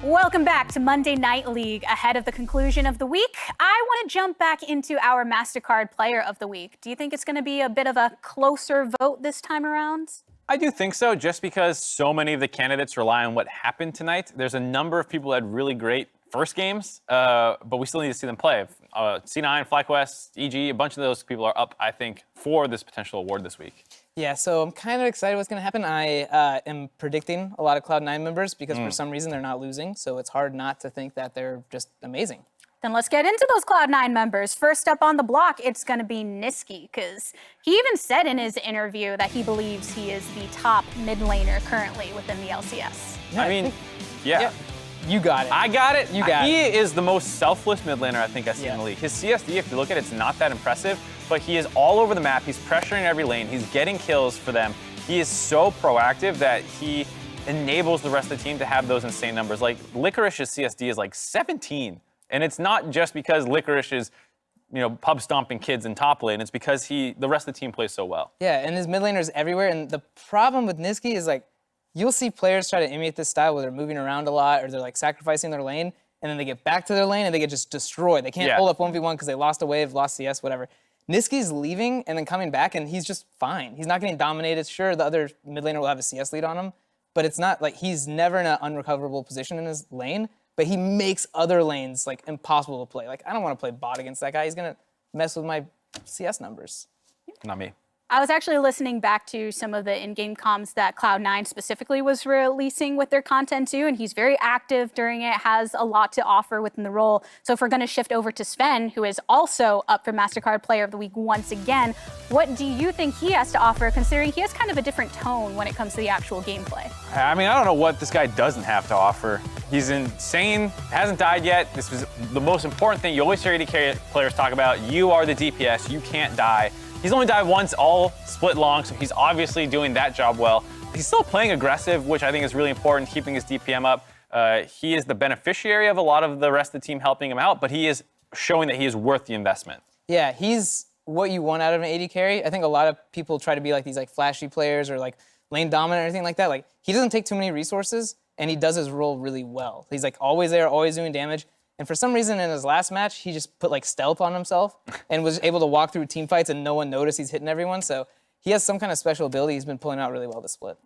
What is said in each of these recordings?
Welcome back to Monday Night League. Ahead of the conclusion of the week, I want to jump back into our MasterCard Player of the Week. Do you think it's going to be a bit of a closer vote this time around? I do think so, just because so many of the candidates rely on what happened tonight. There's a number of people that had really great first games, but we still need to see them play. C9, FlyQuest, EG, a bunch of those people are up, I think, for this potential award this week. Yeah, so I'm kind of excited what's going to happen. I am predicting a lot of Cloud9 members because for some reason they're not losing, so it's hard not to think that they're just amazing. Then let's get into those Cloud9 members. First up on the block, it's going to be Nisqy, because he even said in his interview that he believes he is the top mid laner currently within the LCS. I mean, yeah. You got it. I got it. You got it. He is the most selfless mid laner I think I've seen in the league. His CSD, if you look at it, it's not that impressive, but he is all over the map. He's pressuring every lane. He's getting kills for them. He is so proactive that he enables the rest of the team to have those insane numbers. Like, Lickorish's CSD is like 17. And it's not just because Licorish is, pub stomping kids in top lane. It's because the rest of the team plays so well. Yeah, and his mid laner's everywhere. And the problem with Nisqy is, like, you'll see players try to emulate this style where they're moving around a lot or they're, like, sacrificing their lane, and then they get back to their lane and they get just destroyed. They can't hold up 1v1 because they lost a wave, lost CS, whatever. Nisqy's leaving and then coming back, and he's just fine. He's not getting dominated. Sure, the other mid laner will have a CS lead on him, but it's not like he's never in an unrecoverable position in his lane, but he makes other lanes, like, impossible to play. Like, I don't want to play bot against that guy. He's going to mess with my CS numbers. Not me. I was actually listening back to some of the in-game comms that Cloud9 specifically was releasing with their content too, and he's very active during it, has a lot to offer within the role. So if we're going to shift over to Zven, who is also up for MasterCard Player of the Week once again, what do you think he has to offer, considering he has kind of a different tone when it comes to the actual gameplay? I mean, I don't know what this guy doesn't have to offer. He's insane, hasn't died yet. This was the most important thing you always hear AD players talk about. You are the DPS, you can't die. He's only died once all split long, so he's obviously doing that job well. He's still playing aggressive, which I think is really important, keeping his DPM up. He is the beneficiary of a lot of the rest of the team helping him out, but he is showing that he is worth the investment. Yeah, he's what you want out of an AD carry. I think a lot of people try to be like these like flashy players or like lane dominant or anything like that. Like, he doesn't take too many resources, and he does his role really well. He's like always there, always doing damage. And for some reason in his last match, he just put like stealth on himself and was able to walk through team fights and no one noticed he's hitting everyone. So he has some kind of special ability he's been pulling out really well this split.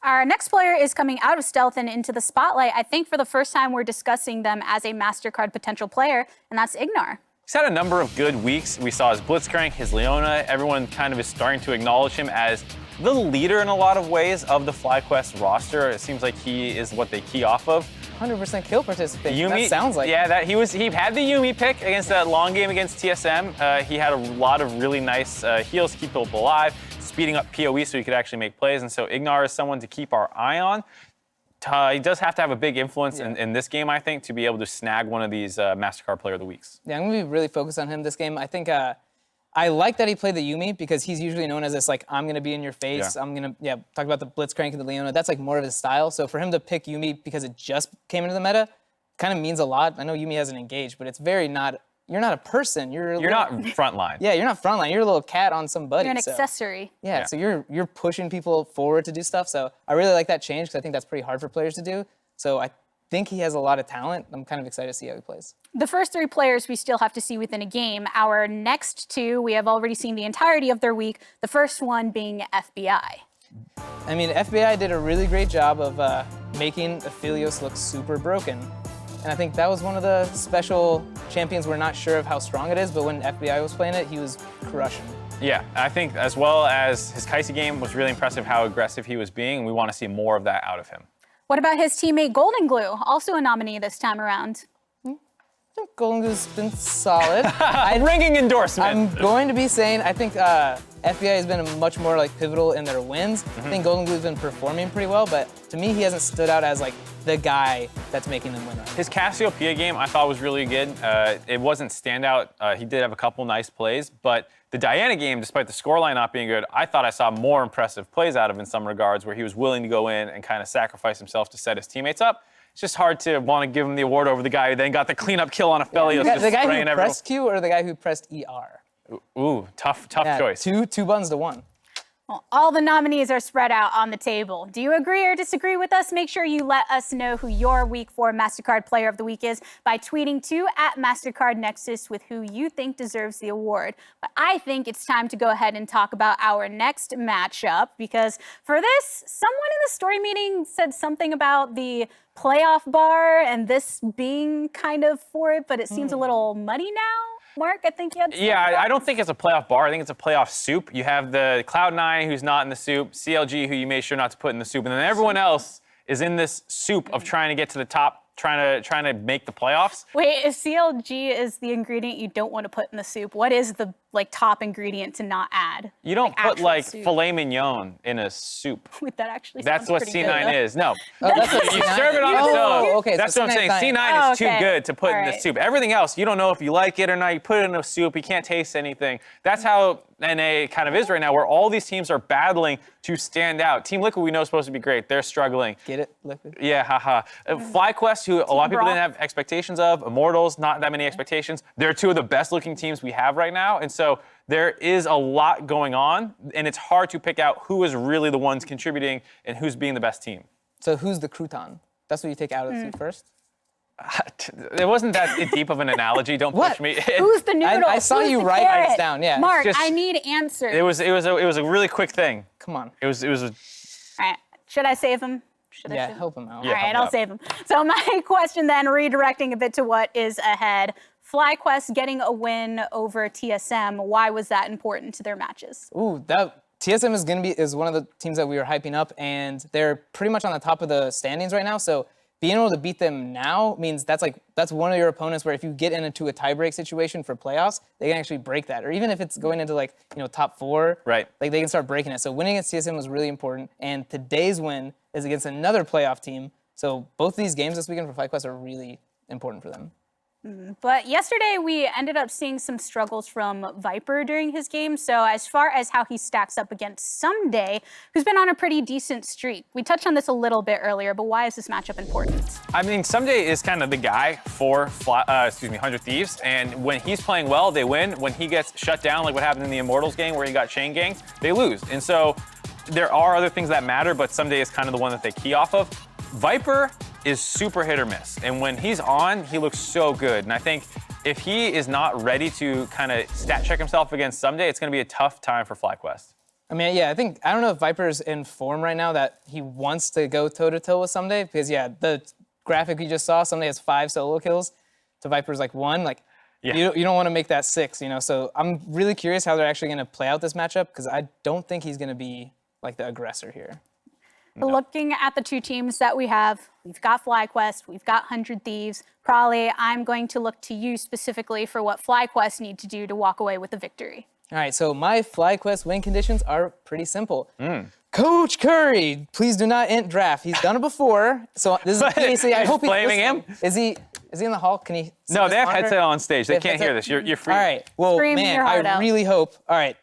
Our next player is coming out of stealth and into the spotlight. I think for the first time we're discussing them as a MasterCard potential player, and that's IgNar. He's had a number of good weeks. We saw his Blitzcrank, his Leona. Everyone kind of is starting to acknowledge him as the leader in a lot of ways of the FlyQuest roster. It seems like he is what they key off of. 100% kill participation. Yuumi, that sounds like. Yeah, he had the Yuumi pick against that long game against TSM. He had a lot of really nice heals to keep people alive, speeding up PoE so he could actually make plays. And so IgNar is someone to keep our eye on. He does have to have a big influence in this game, I think, to be able to snag one of these MasterCard Player of the Weeks. Yeah, I'm going to be really focused on him this game. I think I like that he played the Yuumi because he's usually known as this, like, I'm going to be in your face. I'm going to, talk about the Blitzcrank and the Leona. That's, like, more of his style. So for him to pick Yuumi because it just came into the meta kind of means a lot. I know Yuumi hasn't engaged, but it's very not, you're not a person. You're not frontline. Yeah, you're not frontline. You're a little cat on somebody. You're an accessory. Yeah, so you're pushing people forward to do stuff. So I really like that change because I think that's pretty hard for players to do. So I think he has a lot of talent. I'm kind of excited to see how he plays. The first three players we still have to see within a game. Our next two, we have already seen the entirety of their week. The first one being FBI. I mean, FBI did a really great job of making Aphelios look super broken. And I think that was one of the special champions we're not sure of how strong it is, but when FBI was playing it, he was crushing. Yeah, I think as well as his Kaisi game was really impressive how aggressive he was being, and we want to see more of that out of him. What about his teammate GoldenGlue, also a nominee this time around? I think GoldenGlue's been solid. Ringing endorsement. I'm going to be saying I think FBI has been much more like pivotal in their wins. I think GoldenGlue's been performing pretty well, but to me he hasn't stood out as like the guy that's making them win. His Cassiopeia game I thought was really good. It wasn't standout. He did have a couple nice plays, but the Diana game, despite the scoreline not being good, I thought I saw more impressive plays out of in some regards where he was willing to go in and kind of sacrifice himself to set his teammates up. It's just hard to want to give him the award over the guy who then got the cleanup kill on Aphelios. The guy who pressed Q or the guy who pressed ER? Ooh, tough choice. Two buttons to one. Well, all the nominees are spread out on the table. Do you agree or disagree with us? Make sure you let us know who your Week 4 MasterCard Player of the Week is by tweeting to @MasterCardNexus with who you think deserves the award. But I think it's time to go ahead and talk about our next matchup, because for this, someone in the story meeting said something about the playoff bar and this being kind of for it, but it seems a little muddy now. Mark, I think you had something. Yeah, I don't think it's a playoff bar. I think it's a playoff soup. You have the Cloud9 who's not in the soup, CLG who you made sure not to put in the soup, and then everyone else is in this soup of trying to get to the top, trying to make the playoffs. Wait, if CLG is the ingredient you don't want to put in the soup, what is the top ingredient to not add? You don't put actual soup. filet mignon in a soup. Wait, that actually That's sounds what pretty C9 good. is. No. Oh, that's what You C9 serve it on its is. own. Oh, okay. That's so what I'm saying. C9 C9 is too okay. good to put in the Alright. soup. Everything else, you don't know if you like it or not. You put it in a soup, you can't taste anything. That's how NA kind of is right now, where all these teams are battling to stand out. Team Liquid, we know, is supposed to be great. They're struggling. Get it, Liquid? Yeah, haha. FlyQuest, who a lot of people didn't have expectations of. Immortals, not that many expectations. They're two of the best looking teams we have right now. And so there is a lot going on, and it's hard to pick out who is really the ones contributing and who's being the best team. So who's the crouton? That's what you take out of the soup first? It wasn't that deep of an analogy. Don't What? push me. Who's the noodle? I saw Who's you the write carrot? this down, yeah. Mark, Just- I need answers. It was a really quick thing. Come on. It was a All right, should I save him? Should I Yeah, save him? help him out. Yeah. All right, help me I'll out. save him. So my question then, redirecting a bit to what is ahead. FlyQuest getting a win over TSM. Why was that important to their matches? Ooh, that TSM is one of the teams that we were hyping up, and they're pretty much on the top of the standings right now. So being able to beat them now means that's one of your opponents where if you get into a tiebreak situation for playoffs, they can actually break that. Or even if it's going into top 4, Right. Like they can start breaking it. So winning against TSM was really important. And today's win is against another playoff team. So both these games this weekend for FlyQuest are really important for them. But yesterday we ended up seeing some struggles from Viper during his game. So as far as how he stacks up against Ssumday, who's been on a pretty decent streak. We touched on this a little bit earlier, but why is this matchup important? I mean, Ssumday is kind of the guy for 100 Thieves, and when he's playing well, they win. When he gets shut down, like what happened in the Immortals game where he got chain ganged, they lose. And so there are other things that matter, but Ssumday is kind of the one that they key off of. Viper is super hit or miss, and when he's on, he looks so good. And I think if he is not ready to kind of stat check himself against Ssumday, it's going to be a tough time for FlyQuest. I mean, yeah, I don't know if Viper's in form right now that he wants to go toe-to-toe with Ssumday, because, yeah, the graphic you just saw, Ssumday has 5 solo kills to Viper's 1. Yeah. You don't want to make that 6, So I'm really curious how they're actually going to play out this matchup, because I don't think he's going to be, the aggressor here. No. Looking at the two teams that we have, we've got FlyQuest, we've got 100 Thieves. Probably I'm going to look to you specifically for what FlyQuest need to do to walk away with a victory. All right, so my FlyQuest win conditions are pretty simple. Coach Curry, please do not int draft. He's done it before, so this is PAC. I hope he's blaming listening. him? Is he in the hall? Can he? No, they have monitor? headset on stage. They have can't hear this. headset? You're free. All right. Well, Scream man, your heart I out. really hope. All right.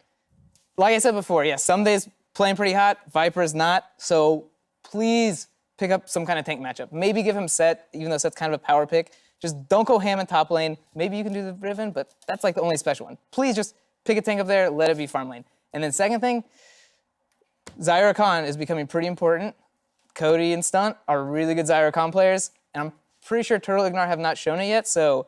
Like I said before, yeah, Ssumday's playing pretty hot. Viper's not. So please pick up some kind of tank matchup. Maybe give him Set, even though Set's kind of a power pick. Just don't go ham in top lane. Maybe you can do the Riven, but that's the only special one. Please just pick a tank up there, let it be farm lane. And then second thing, Xayah Rakan is becoming pretty important. Cody and Stunt are really good Xayah Rakan players, and I'm pretty sure Turtle IgNar have not shown it yet, so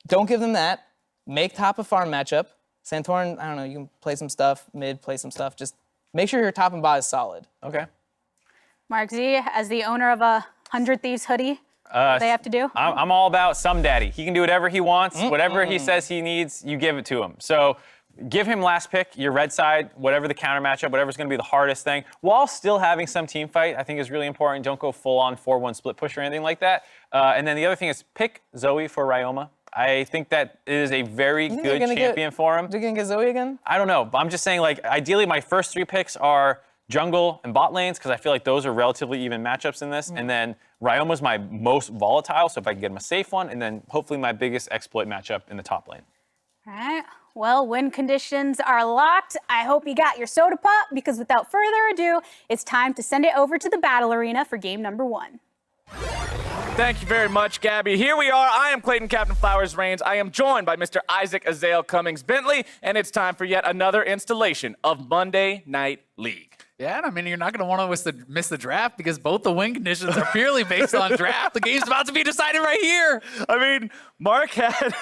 don't give them that. Make top a farm matchup. Santorin, I don't know, you can play some stuff, mid, play some stuff. Just make sure your top and bot is solid. Okay. Mark Z, as the owner of a 100 Thieves hoodie, what do they have to do? I'm all about some daddy. He can do whatever he wants. Whatever he says he needs, you give it to him. So give him last pick, your red side, whatever the counter matchup, whatever's going to be the hardest thing, while still having some team fight. I think is really important. Don't go full on 4-1 split push or anything like that. And then the other thing is pick Zoe for Ryoma. I think that is a very good champion for him. Are you going to get Zoe again? I don't know, but I'm just saying, ideally my first 3 picks are jungle and bot lanes, because I feel like those are relatively even matchups in this. And then Ryoma's my most volatile, so if I can get him a safe one, and then hopefully my biggest exploit matchup in the top lane. All right. Well, win conditions are locked. I hope you got your soda pop, because without further ado, it's time to send it over to the battle arena for game number 1. Thank you very much, Gabby. Here we are. I am Clayton Captain Flowers Reigns. I am joined by Mr. Isaac Azale Cummings Bentley, and it's time for yet another installation of Monday Night League. Yeah, and I mean, you're not going to want to miss the draft because both the win conditions are purely based on draft. The game's about to be decided right here. I mean, Mark had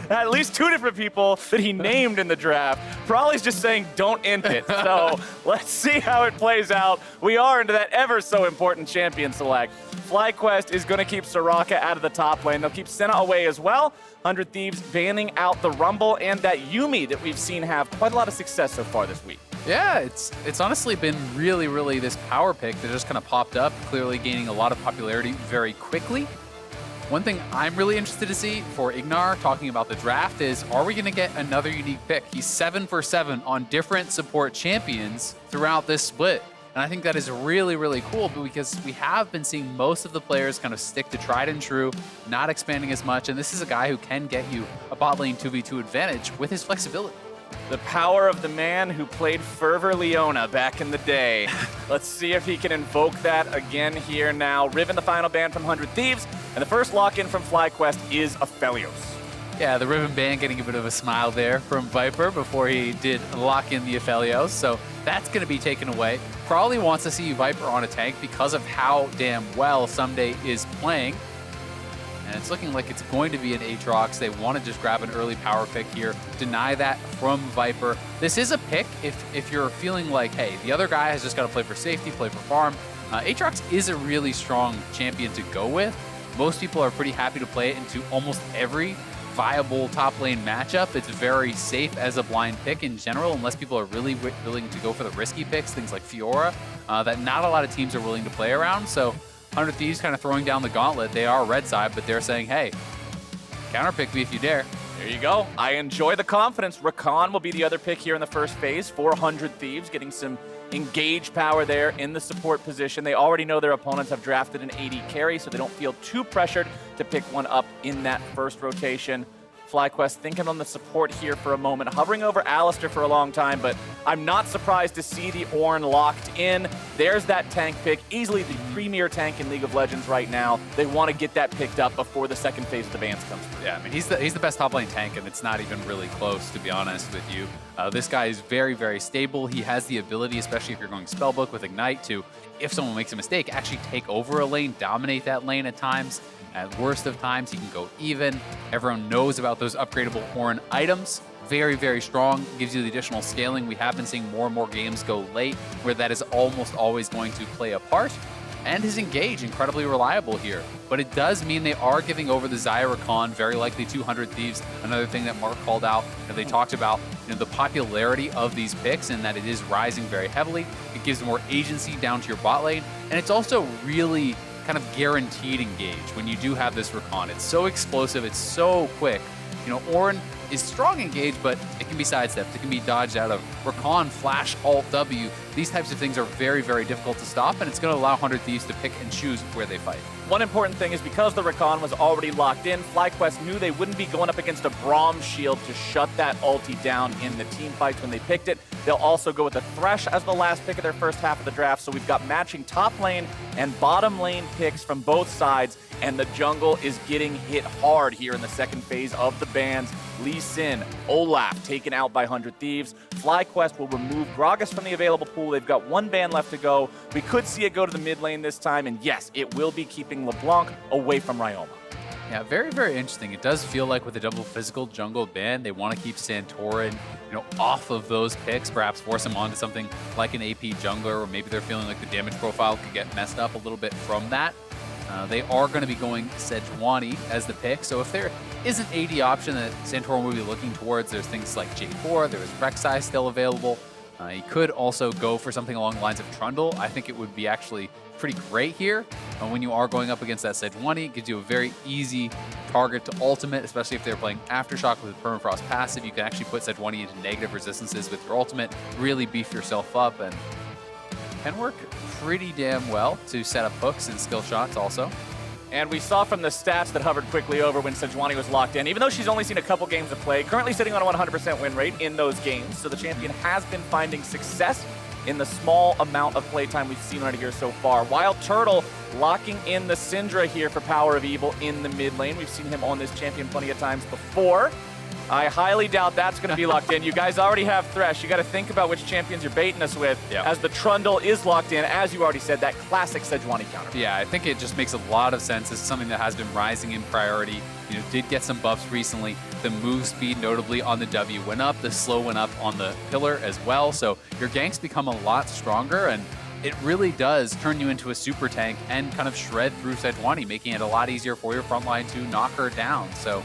at least 2 different people that he named in the draft. Probably's just saying, don't int it. So let's see how it plays out. We are into that ever so important champion select. FlyQuest is going to keep Soraka out of the top lane. They'll keep Senna away as well. 100 Thieves banning out the Rumble and that Yuumi that we've seen have quite a lot of success so far this week. Yeah, it's honestly been really this power pick that just kind of popped up, clearly gaining a lot of popularity very quickly. One thing I'm really interested to see for IgNar, talking about the draft, is are we going to get another unique pick? He's 7 for 7 on different support champions throughout this split. And I think that is really cool because we have been seeing most of the players kind of stick to tried and true, not expanding as much. And this is a guy who can get you a bot lane 2v2 advantage with his flexibility. The power of the man who played Fervor Leona back in the day. Let's see if he can invoke that again here now. Riven, the final ban from 100 Thieves, and the first lock-in from FlyQuest is Aphelios. Yeah, the Riven ban getting a bit of a smile there from Viper before he did lock in the Aphelios, so that's going to be taken away. Probably wants to see Viper on a tank because of how damn well Ssumday is playing. And it's looking like it's going to be an Aatrox. They want to just grab an early power pick here. Deny that from Viper. This is a pick if you're feeling like, hey, the other guy has just got to play for safety, play for farm. Aatrox is a really strong champion to go with. Most people are pretty happy to play it into almost every viable top lane matchup. It's very safe as a blind pick in general, unless people are really willing to go for the risky picks, things like Fiora, that not a lot of teams are willing to play around. So 100 Thieves kind of throwing down the gauntlet. They are red side, but they're saying, hey, counter pick me if you dare. There you go. I enjoy the confidence. Rakan will be the other pick here in the first phase. 400 Thieves getting some engage power there in the support position. They already know their opponents have drafted an AD carry, so they don't feel too pressured to pick one up in that first rotation. FlyQuest thinking on the support here for a moment, hovering over Alistar for a long time, but I'm not surprised to see the Ornn locked in. There's that tank pick, easily the premier tank in League of Legends right now. They want to get that picked up before the second phase of the bans comes through. Yeah, I mean, he's the best top lane tank, and it's not even really close, to be honest with you. This guy is very stable. He has the ability, especially if you're going Spellbook with Ignite, to, if someone makes a mistake, actually take over a lane, dominate that lane at times. At worst of times, he can go even. Everyone knows about those upgradable Ornn items. Very strong, gives you the additional scaling. We have been seeing more and more games go late, where that is almost always going to play a part. And his engage, incredibly reliable here. But it does mean they are giving over the Xayah Rakan, very likely 200 Thieves. Another thing that Mark called out, and they talked about, the popularity of these picks and that it is rising very heavily. It gives more agency down to your bot lane. And it's also really kind of guaranteed engage when you do have this Rakan. It's so explosive, it's so quick. Ornn is strong engage, but it can be sidestepped, it can be dodged out of. Rakan, flash, alt W, these types of things are very difficult to stop, and it's going to allow 100 Thieves to pick and choose where they fight. One important thing is because the Rakan was already locked in, FlyQuest knew they wouldn't be going up against a Braum shield to shut that ulti down in the team fights when they picked it. They'll also go with the Thresh as the last pick of their first half of the draft, so we've got matching top lane and bottom lane picks from both sides, and the jungle is getting hit hard here in the second phase of the bans. Lee Sin, Olaf taken out by 100 Thieves. FlyQuest will remove Gragas from the available pool. They've got one ban left to go. We could see it go to the mid lane this time, and yes, it will be keeping LeBlanc away from Ryoma. Yeah, very interesting. It does feel like with a double physical jungle ban, they want to keep Santorin, off of those picks, perhaps force him onto something like an AP jungler, or maybe they're feeling like the damage profile could get messed up a little bit from that. They are going to be going Sejuani as the pick, so if there is an AD option that Santorin will be looking towards, there's things like J4, there's Rek'Sai still available. He could also go for something along the lines of Trundle. I think it would be actually pretty great here. When you are going up against that Sejuani, it gives you a very easy target to ultimate, especially if they're playing Aftershock with Permafrost passive. You can actually put Sejuani into negative resistances with your ultimate, really beef yourself up, and can work pretty damn well to set up hooks and skill shots also. And we saw from the stats that hovered quickly over when Sejuani was locked in, even though she's only seen a couple games of play, currently sitting on a 100% win rate in those games, so the champion has been finding success in the small amount of playtime we've seen on it here so far. WildTurtle locking in the Syndra here for PowerOfEvil in the mid lane. We've seen him on this champion plenty of times before. I highly doubt that's going to be locked in. You guys already have Thresh. You got to think about which champions you're baiting us with, as the Trundle is locked in, as you already said, that classic Sejuani counter. Yeah, I think it just makes a lot of sense. It's something that has been rising in priority. You know, did get some buffs recently. The move speed, notably on the W, went up. The slow went up on the pillar as well. So your ganks become a lot stronger, and it really does turn you into a super tank and kind of shred through Sejuani, making it a lot easier for your front line to knock her down. So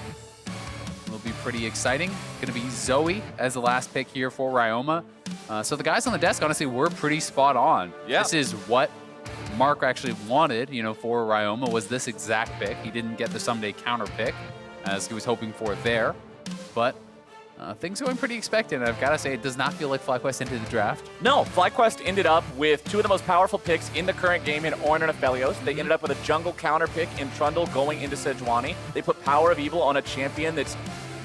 will be pretty exciting. Going to be Zoe as the last pick here for Ryoma. So the guys on the desk, honestly, were pretty spot on. Yeah. This is what Mark actually wanted, you know, for Ryoma, was this exact pick. He didn't get the Ssumday counter pick, as he was hoping for there. But things going pretty expected. I've got to say, it does not feel like FlyQuest entered the draft. No, FlyQuest ended up with two of the most powerful picks in the current game in Ornn and Aphelios. They ended up with a jungle counter pick in Trundle going into Sejuani. They put PowerOfEvil on a champion that's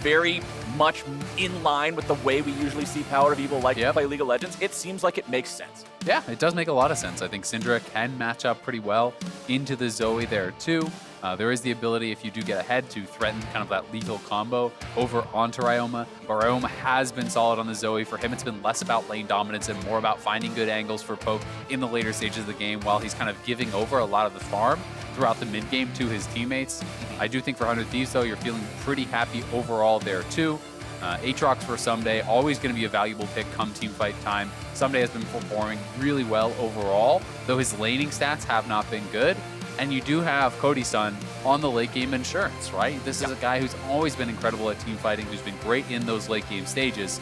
very much in line with the way we usually see PowerOfEvil like to play League of Legends. It seems like it makes sense. Yeah, it does make a lot of sense. I think Syndra can match up pretty well into the Zoe there too. There is the ability, if you do get ahead, to threaten kind of that lethal combo over onto Ryoma. But Ryoma has been solid on the Zoe. For him, it's been less about lane dominance and more about finding good angles for poke in the later stages of the game, while he's kind of giving over a lot of the farm throughout the mid game to his teammates. I do think for 100 Thieves, though, you're feeling pretty happy overall there too. Aatrox for Ssumday, always going to be a valuable pick come team fight time. Ssumday has been performing really well overall, though his laning stats have not been good. And you do have Cody Sun on the late game insurance, right? This is a guy who's always been incredible at team fighting, who's been great in those late game stages.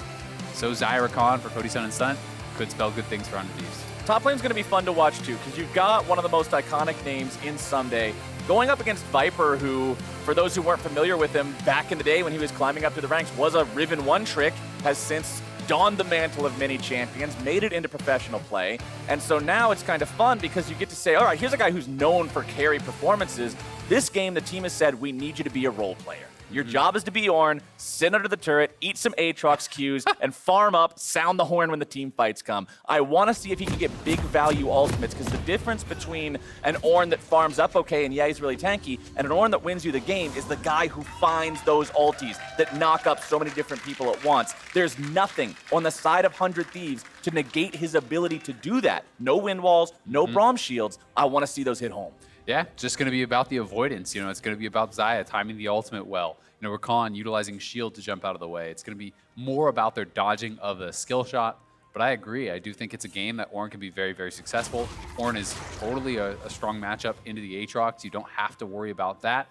So Xayah Rakan for Cody Sun and Stunt could spell good things for 100 Thieves. Top lane's going to be fun to watch too, because you've got one of the most iconic names in Ssumday going up against Viper, who, for those who weren't familiar with him, back in the day when he was climbing up through the ranks, was a Riven 1 trick, has since donned the mantle of many champions, made it into professional play. And so now it's kind of fun because you get to say, all right, here's a guy who's known for carry performances. This game, the team has said, we need you to be a role player. Your job is to be Ornn, sit under the turret, eat some Aatrox Qs, and farm up, sound the horn when the team fights come. I want to see if he can get big value ultimates, because the difference between an Ornn that farms up okay and yeah, he's really tanky, and an Ornn that wins you the game is the guy who finds those ultis that knock up so many different people at once. There's nothing on the side of 100 Thieves to negate his ability to do that. No wind walls, no Braum shields. I want to see those hit home. Yeah, just going to be about the avoidance. You know, it's going to be about Xayah timing the ultimate well. You know, Rakan utilizing shield to jump out of the way. It's going to be more about their dodging of the skill shot. But I agree. I do think it's a game that Ornn can be very, very successful. Ornn is totally a strong matchup into the Aatrox. You don't have to worry about that.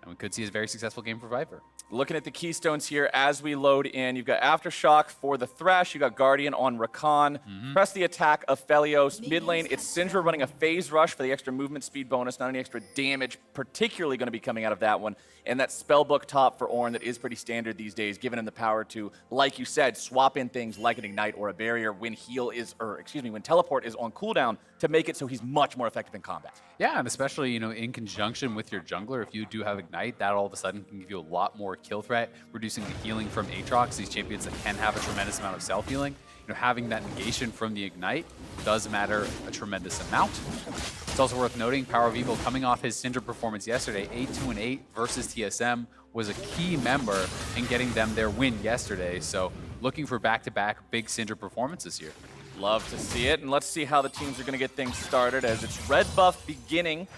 And we could see a very successful game for Viper. Looking at the keystones here as we load in, you've got Aftershock for the Thresh, you got Guardian on Rakan. Press the attack of Aphelios. Mid lane, it's Syndra running a phase rush for the extra movement speed bonus, not any extra damage, particularly going to be coming out of that one. And that spellbook top for Ornn that is pretty standard these days, giving him the power to, like you said, swap in things like an Ignite or a Barrier when when Teleport is on cooldown to make it so he's much more effective in combat. Yeah, and especially, you know, in conjunction with your jungler, if you do have Ignite, that all of a sudden can give you a lot more kill threat, reducing the healing from Aatrox, these champions that can have a tremendous amount of self-healing. You know, having that negation from the Ignite does matter a tremendous amount. It's also worth noting, PowerOfEvil coming off his Syndra performance yesterday, 8-2-8 versus TSM, was a key member in getting them their win yesterday. So looking for back-to-back big Syndra performances here. Love to see it, and let's see how the teams are going to get things started as it's red buff beginning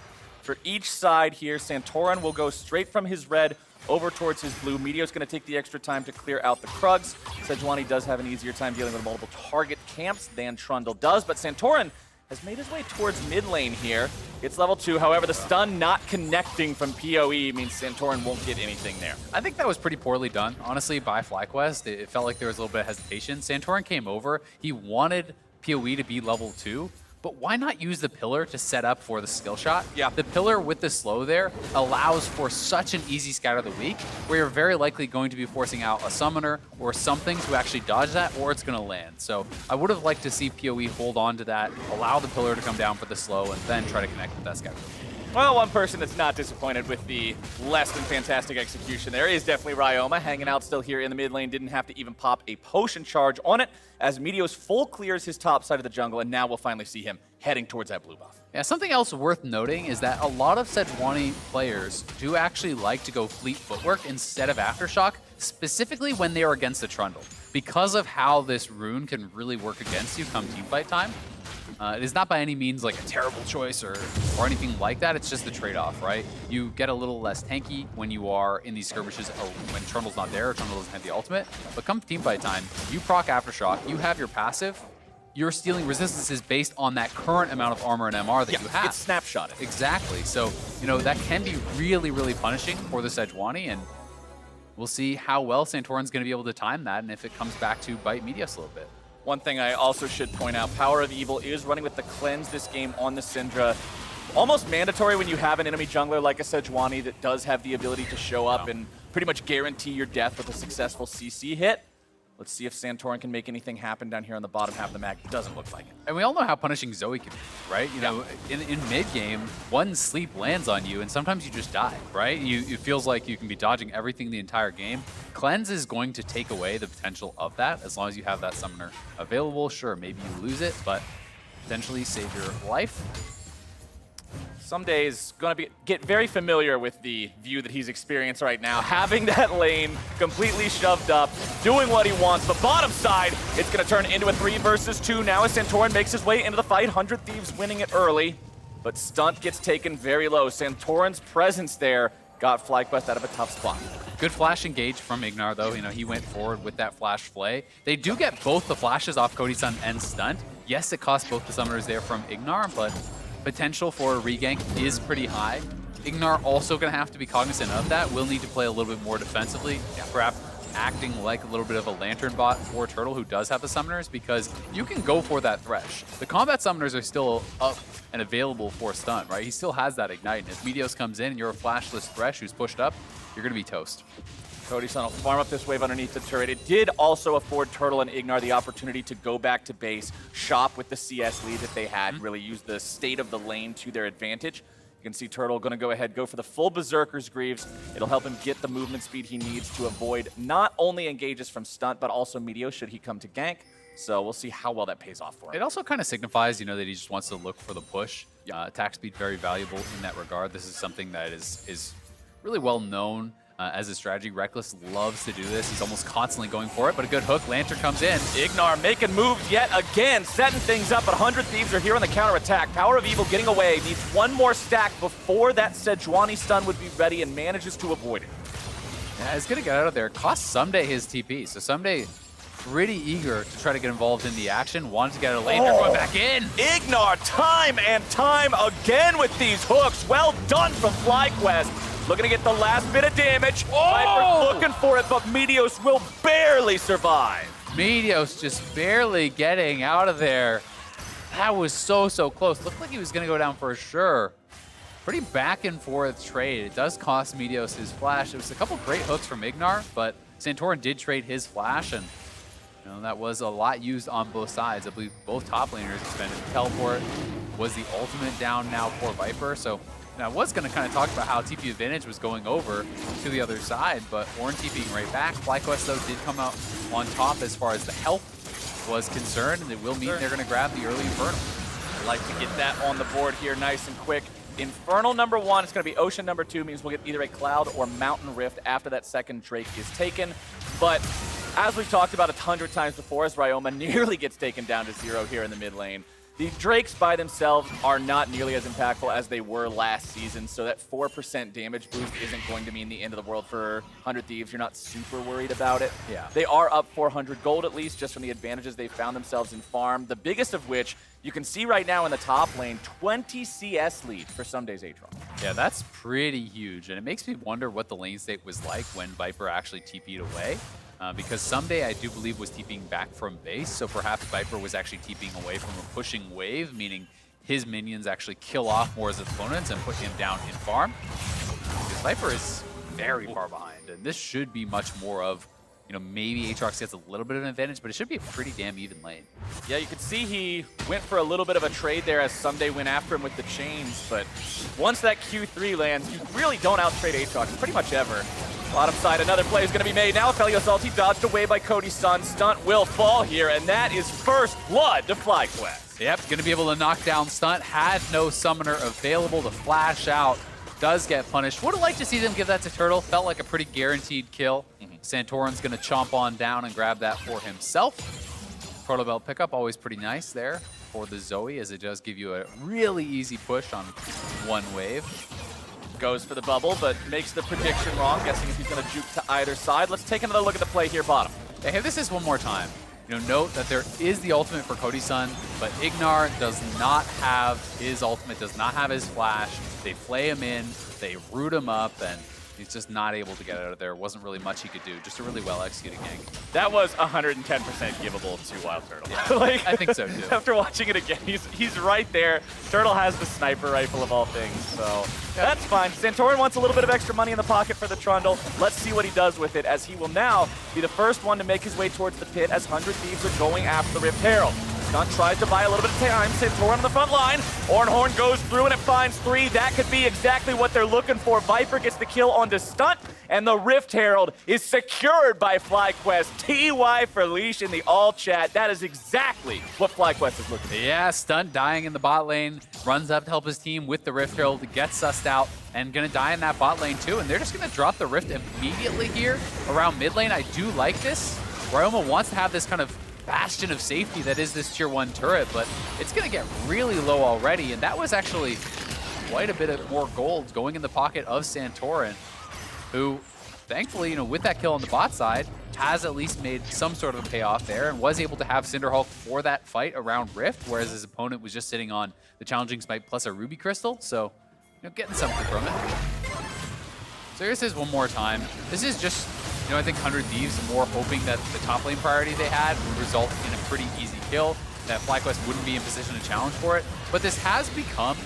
for each side here. Santorin will go straight from his red over towards his blue. Meteos going to take the extra time to clear out the Krugs. Sejuani does have an easier time dealing with multiple target camps than Trundle does, but Santorin has made his way towards mid lane here. It's level 2, however, the stun not connecting from PoE means Santorin won't get anything there. I think that was pretty poorly done, honestly, by FlyQuest. It felt like there was a little bit of hesitation. Santorin came over. He wanted PoE to be level 2, but why not use the pillar to set up for the skill shot? Yeah. The pillar with the slow there allows for such an easy scatter of the week, where you're very likely going to be forcing out a summoner or something to actually dodge that, or it's going to land. So I would have liked to see PoE hold on to that, allow the pillar to come down for the slow, and then try to connect with that scatter. Well, one person that's not disappointed with the less than fantastic execution there is definitely Ryoma, hanging out still here in the mid lane. Didn't have to even pop a potion charge on it, as Meteos full clears his top side of the jungle, and now we'll finally see him heading towards that blue buff. Yeah, something else worth noting is that a lot of Sejuani players do actually like to go fleet footwork instead of Aftershock, specifically when they are against the Trundle. Because of how this rune can really work against you come teamfight time, it is not by any means like a terrible choice or anything like that. It's just the trade-off, right? You get a little less tanky when you are in these skirmishes when Trundle's not there or Trundle doesn't have the ultimate. But come teamfight time, you proc Aftershock, you have your passive, you're stealing resistances based on that current amount of armor and MR that you have. It's snapshotted. Exactly. So, you know, that can be really, really punishing for the Sejuani, and we'll see how well Santorin's going to be able to time that and if it comes back to bite Meteos a little bit. One thing I also should point out, PowerOfEvil is running with the cleanse this game on the Syndra. Almost mandatory when you have an enemy jungler like a Sejuani that does have the ability to show up and pretty much guarantee your death with a successful CC hit. Let's see if Santorin can make anything happen down here on the bottom half of the map. Doesn't look like it. And we all know how punishing Zoe can be, right? You know, in mid-game, one sleep lands on you, and sometimes you just die, right? It feels like you can be dodging everything the entire game. Cleanse is going to take away the potential of that, as long as you have that summoner available. Sure, maybe you lose it, but potentially save your life. Ssumday is going to get very familiar with the view that he's experienced right now, having that lane completely shoved up, doing what he wants. The bottom side, it's going to turn into a 3 versus 2 now as Santorin makes his way into the fight. 100 Thieves winning it early, but Stunt gets taken very low. Santorin's presence there got FlyQuest out of a tough spot. Good flash engage from IgNar, though. You know, he went forward with that flash flay. They do get both the flashes off Cody Sun and Stunt. Yes, it costs both the summoners there from IgNar, but potential for a regank is pretty high. IgNar also going to have to be cognizant of that. Will need to play a little bit more defensively, perhaps acting like a little bit of a lantern bot for Turtle, who does have the summoners, because you can go for that Thresh. The combat summoners are still up and available for Stunt, right? He still has that ignite, and if Meteos comes in and you're a flashless Thresh who's pushed up, you're going to be toast. Cody Sun will farm up this wave underneath the turret. It did also afford Turtle and IgNar the opportunity to go back to base, shop with the CS lead that they had, really use the state of the lane to their advantage. You can see Turtle going to go ahead, go for the full Berserker's Greaves. It'll help him get the movement speed he needs to avoid not only engages from Stunt, but also Meteos should he come to gank. So we'll see how well that pays off for him. It also kind of signifies, you know, that he just wants to look for the push. Attack speed very valuable in that regard. This is something that is really well known as a strategy. Reckless loves to do this. He's almost constantly going for it, but a good hook. Lantern comes in. IgNar making moves yet again, setting things up, but 100 Thieves are here on the counterattack. PowerOfEvil getting away, needs one more stack before that Sejuani stun would be ready and manages to avoid it. Yeah, he's going to get out of there. Cost Ssumday his TP, so Ssumday pretty eager to try to get involved in the action. Wanted to get a lane, they're going back in. IgNar time and time again with these hooks. Well done from FlyQuest. Looking to get the last bit of damage. Viper's looking for it, but Meteos will barely survive. Meteos just barely getting out of there. That was so close. Looked like he was going to go down for sure. Pretty back and forth trade. It does cost Meteos his flash. It was a couple great hooks from IgNar, but Santorin did trade his flash, and you know, that was a lot used on both sides. I believe both top laners expended. Teleport was the ultimate down now for Viper, so I was going to kind of talk about how TP advantage was going over to the other side, but Ornn TPing right back. FlyQuest, though, did come out on top as far as the health was concerned, and it will mean they're going to grab the early Infernal. I'd like to get that on the board here nice and quick. Infernal number 1, it's going to be Ocean number 2, means we'll get either a Cloud or Mountain Rift after that second Drake is taken. But as we've talked about 100 times before, as Ryoma nearly gets taken down to 0 here in the mid lane, the Drakes by themselves are not nearly as impactful as they were last season, so that 4% damage boost isn't going to mean the end of the world for 100 Thieves. You're not super worried about it. Yeah. They are up 400 gold at least, just from the advantages they've found themselves in farm. The biggest of which, you can see right now in the top lane, 20 CS lead for Ssumday's Aatrox. Yeah, that's pretty huge, and it makes me wonder what the lane state was like when Viper actually TP'd away. because Ssumday, I do believe, was TPing back from base, so perhaps Viper was actually TPing away from a pushing wave, meaning his minions actually kill off more of his opponents and put him down in farm. Because Viper is very far behind, and this should be much more of, you know, maybe Aatrox gets a little bit of an advantage, but it should be a pretty damn even lane. Yeah, you can see he went for a little bit of a trade there as Ssumday went after him with the chains, but once that Q3 lands, you really don't out-trade Aatrox pretty much ever. Bottom side, another play is going to be made. Now Aphelios ulti dodged away by Cody Sun. Stunt will fall here, and that is first blood to FlyQuest. Yep, going to be able to knock down Stunt. Had no summoner available to flash out. Does get punished. Would have liked to see them give that to Turtle. Felt like a pretty guaranteed kill. Santorin's going to chomp on down and grab that for himself. Proto Belt pickup, always pretty nice there for the Zoe, as it does give you a really easy push on one wave. Goes for the bubble, but makes the prediction wrong, guessing if he's going to juke to either side. Let's take another look at the play here, bottom. Hey, this is one more time. You know, note that there is the ultimate for Cody Sun, but IgNar does not have his ultimate, does not have his flash. They flay him in, they root him up, and he's just not able to get out of there. Wasn't really much he could do. Just a really well-executed gank. That was 110% givable to WildTurtle. Yeah, like, I think so, too. After watching it again, he's right there. Turtle has the sniper rifle of all things, so that's fine. Santorin wants a little bit of extra money in the pocket for the Trundle. Let's see what he does with it, as he will now be the first one to make his way towards the pit as 100 Thieves are going after the Rift Herald. Stunt tries to buy a little bit of time. Santorin on the front line. Ornn goes through and it finds 3. That could be exactly what they're looking for. Viper gets the kill onto Stunt, and the Rift Herald is secured by FlyQuest. TY for Leash in the all chat. That is exactly what FlyQuest is looking for. Yeah, Stunt dying in the bot lane, runs up to help his team with the Rift Herald, gets sussed out, and gonna die in that bot lane too. And they're just gonna drop the Rift immediately here around mid lane. I do like this. Ryoma wants to have this kind of bastion of safety that is this tier 1 turret, but it's going to get really low already, and that was actually quite a bit of more gold going in the pocket of Santorin, who thankfully, you know, with that kill on the bot side, has at least made some sort of a payoff there and was able to have Cinderhulk for that fight around Rift, whereas his opponent was just sitting on the challenging smite plus a ruby crystal, so, you know, getting something from it. So here's his one more time. This is just, you know, I think 100 Thieves more hoping that the top lane priority they had would result in a pretty easy kill, that FlyQuest wouldn't be in position to challenge for it. But this has become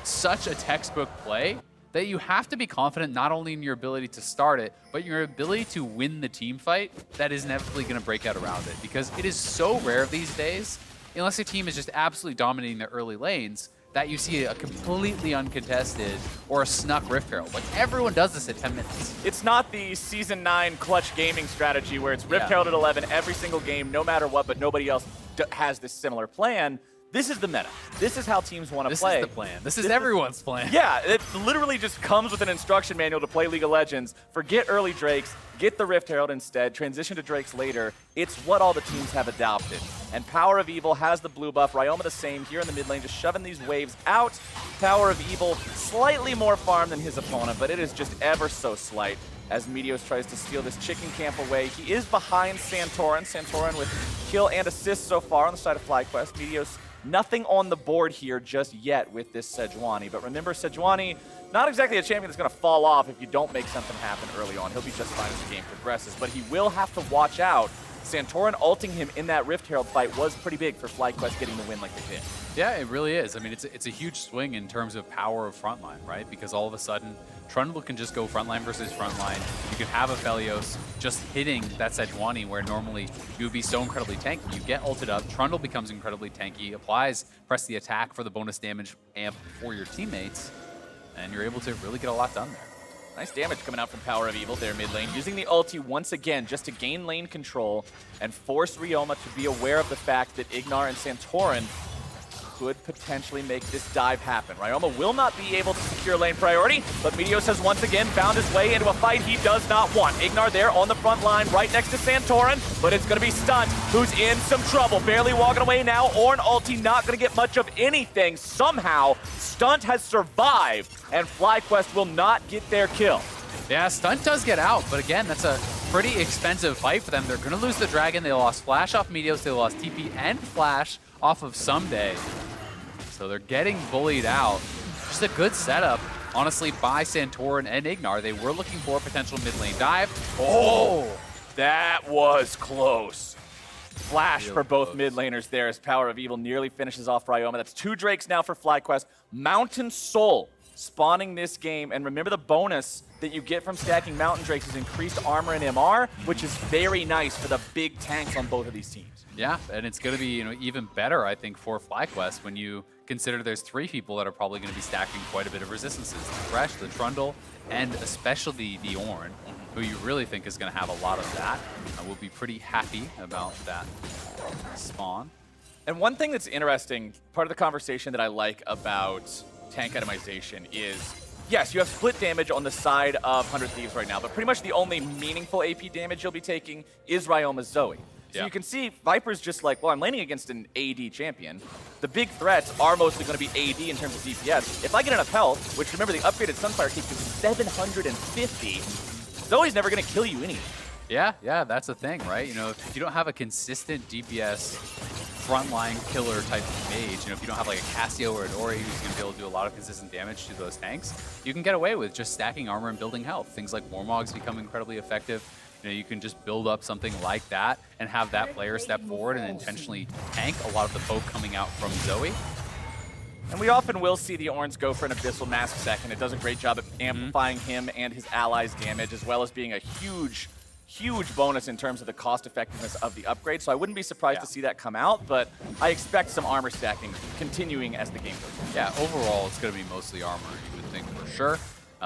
such a textbook play that you have to be confident not only in your ability to start it, but your ability to win the team fight that is inevitably going to break out around it. Because it is so rare these days, unless a team is just absolutely dominating the early lanes, that you see a completely uncontested or a snuck Rift Herald. Like, everyone does this at 10 minutes. It's not the Season 9 clutch gaming strategy where it's Rift Herald at 11 every single game, no matter what, but nobody else has this similar plan. This is the meta. This is how teams want to play. This is the plan. This is everyone's plan. Yeah, it literally just comes with an instruction manual to play League of Legends. Forget early Drakes, get the Rift Herald instead, transition to Drakes later. It's what all the teams have adopted. And PowerOfEvil has the blue buff. Ryoma the same here in the mid lane, just shoving these waves out. PowerOfEvil slightly more farm than his opponent, but it is just ever so slight as Meteos tries to steal this chicken camp away. He is behind Santorin. Santorin with kill and assist so far on the side of FlyQuest. Meteos nothing on the board here just yet with this Sejuani. But remember, Sejuani, not exactly a champion that's going to fall off if you don't make something happen early on. He'll be just fine as the game progresses. But he will have to watch out. Santorin ulting him in that Rift Herald fight was pretty big for FlyQuest getting the win like they did. Yeah, it really is. I mean, it's a huge swing in terms of power of frontline, right? Because all of a sudden, Trundle can just go frontline versus frontline. You can have Aphelios just hitting that Sejuani where normally you would be so incredibly tanky. You get ulted up, Trundle becomes incredibly tanky, applies, press the attack for the bonus damage amp for your teammates, and you're able to really get a lot done there. Nice damage coming out from PowerOfEvil there mid lane, using the ulti once again just to gain lane control and force Ryoma to be aware of the fact that IgNar and Santorin could potentially make this dive happen. Ryoma will not be able to secure lane priority, but Meteos has once again found his way into a fight he does not want. IgNar there on the front line right next to Santorin, but it's going to be Stunt who's in some trouble. Barely walking away now. Ornn ulti not going to get much of anything. Somehow, Stunt has survived, and FlyQuest will not get their kill. Yeah, Stunt does get out, but again, that's a pretty expensive fight for them. They're going to lose the Dragon. They lost Flash off Meteos. They lost TP and Flash off of Ssumday. So they're getting bullied out. Just a good setup, honestly, by Santorin and IgNar. They were looking for a potential mid lane dive. Oh! That was close. Flash Real for both close. mid laners there as PowerOfEvil nearly finishes off Ryoma. That's 2 Drakes now for FlyQuest. Mountain Soul spawning this game. And remember the bonus that you get from stacking Mountain Drakes is increased armor and MR, which is very nice for the big tanks on both of these teams. Yeah, and it's going to be even better, I think, for FlyQuest when you consider there's 3 people that are probably going to be stacking quite a bit of resistances. The Thresh, the Trundle, and especially the Ornn, who you really think is going to have a lot of that. We'll be pretty happy about that spawn. And one thing that's interesting, part of the conversation that I like about tank itemization is, yes, you have split damage on the side of 100 Thieves right now, but pretty much the only meaningful AP damage you'll be taking is Ryoma's Zoe. So you can see Viper's just like, well, I'm laning against an AD champion. The big threats are mostly going to be AD in terms of DPS. If I get enough health, which remember the upgraded Sunfire keeps is 750, Zoe's never going to kill you anyway. Yeah, that's the thing, right? If you don't have a consistent DPS frontline killer type of mage, if you don't have like a Cassio or a Dori who's going to be able to do a lot of consistent damage to those tanks, you can get away with just stacking armor and building health. Things like Warmogs become incredibly effective. You can just build up something like that and have that player step forward and intentionally tank a lot of the poke coming out from Zoe. And we often will see the Ornns go for an Abyssal Mask second. It does a great job at amplifying him and his allies' damage, as well as being a huge bonus in terms of the cost effectiveness of the upgrade. So I wouldn't be surprised to see that come out, but I expect some armor stacking continuing as the game goes on. Yeah, overall it's going to be mostly armor, you would think for sure.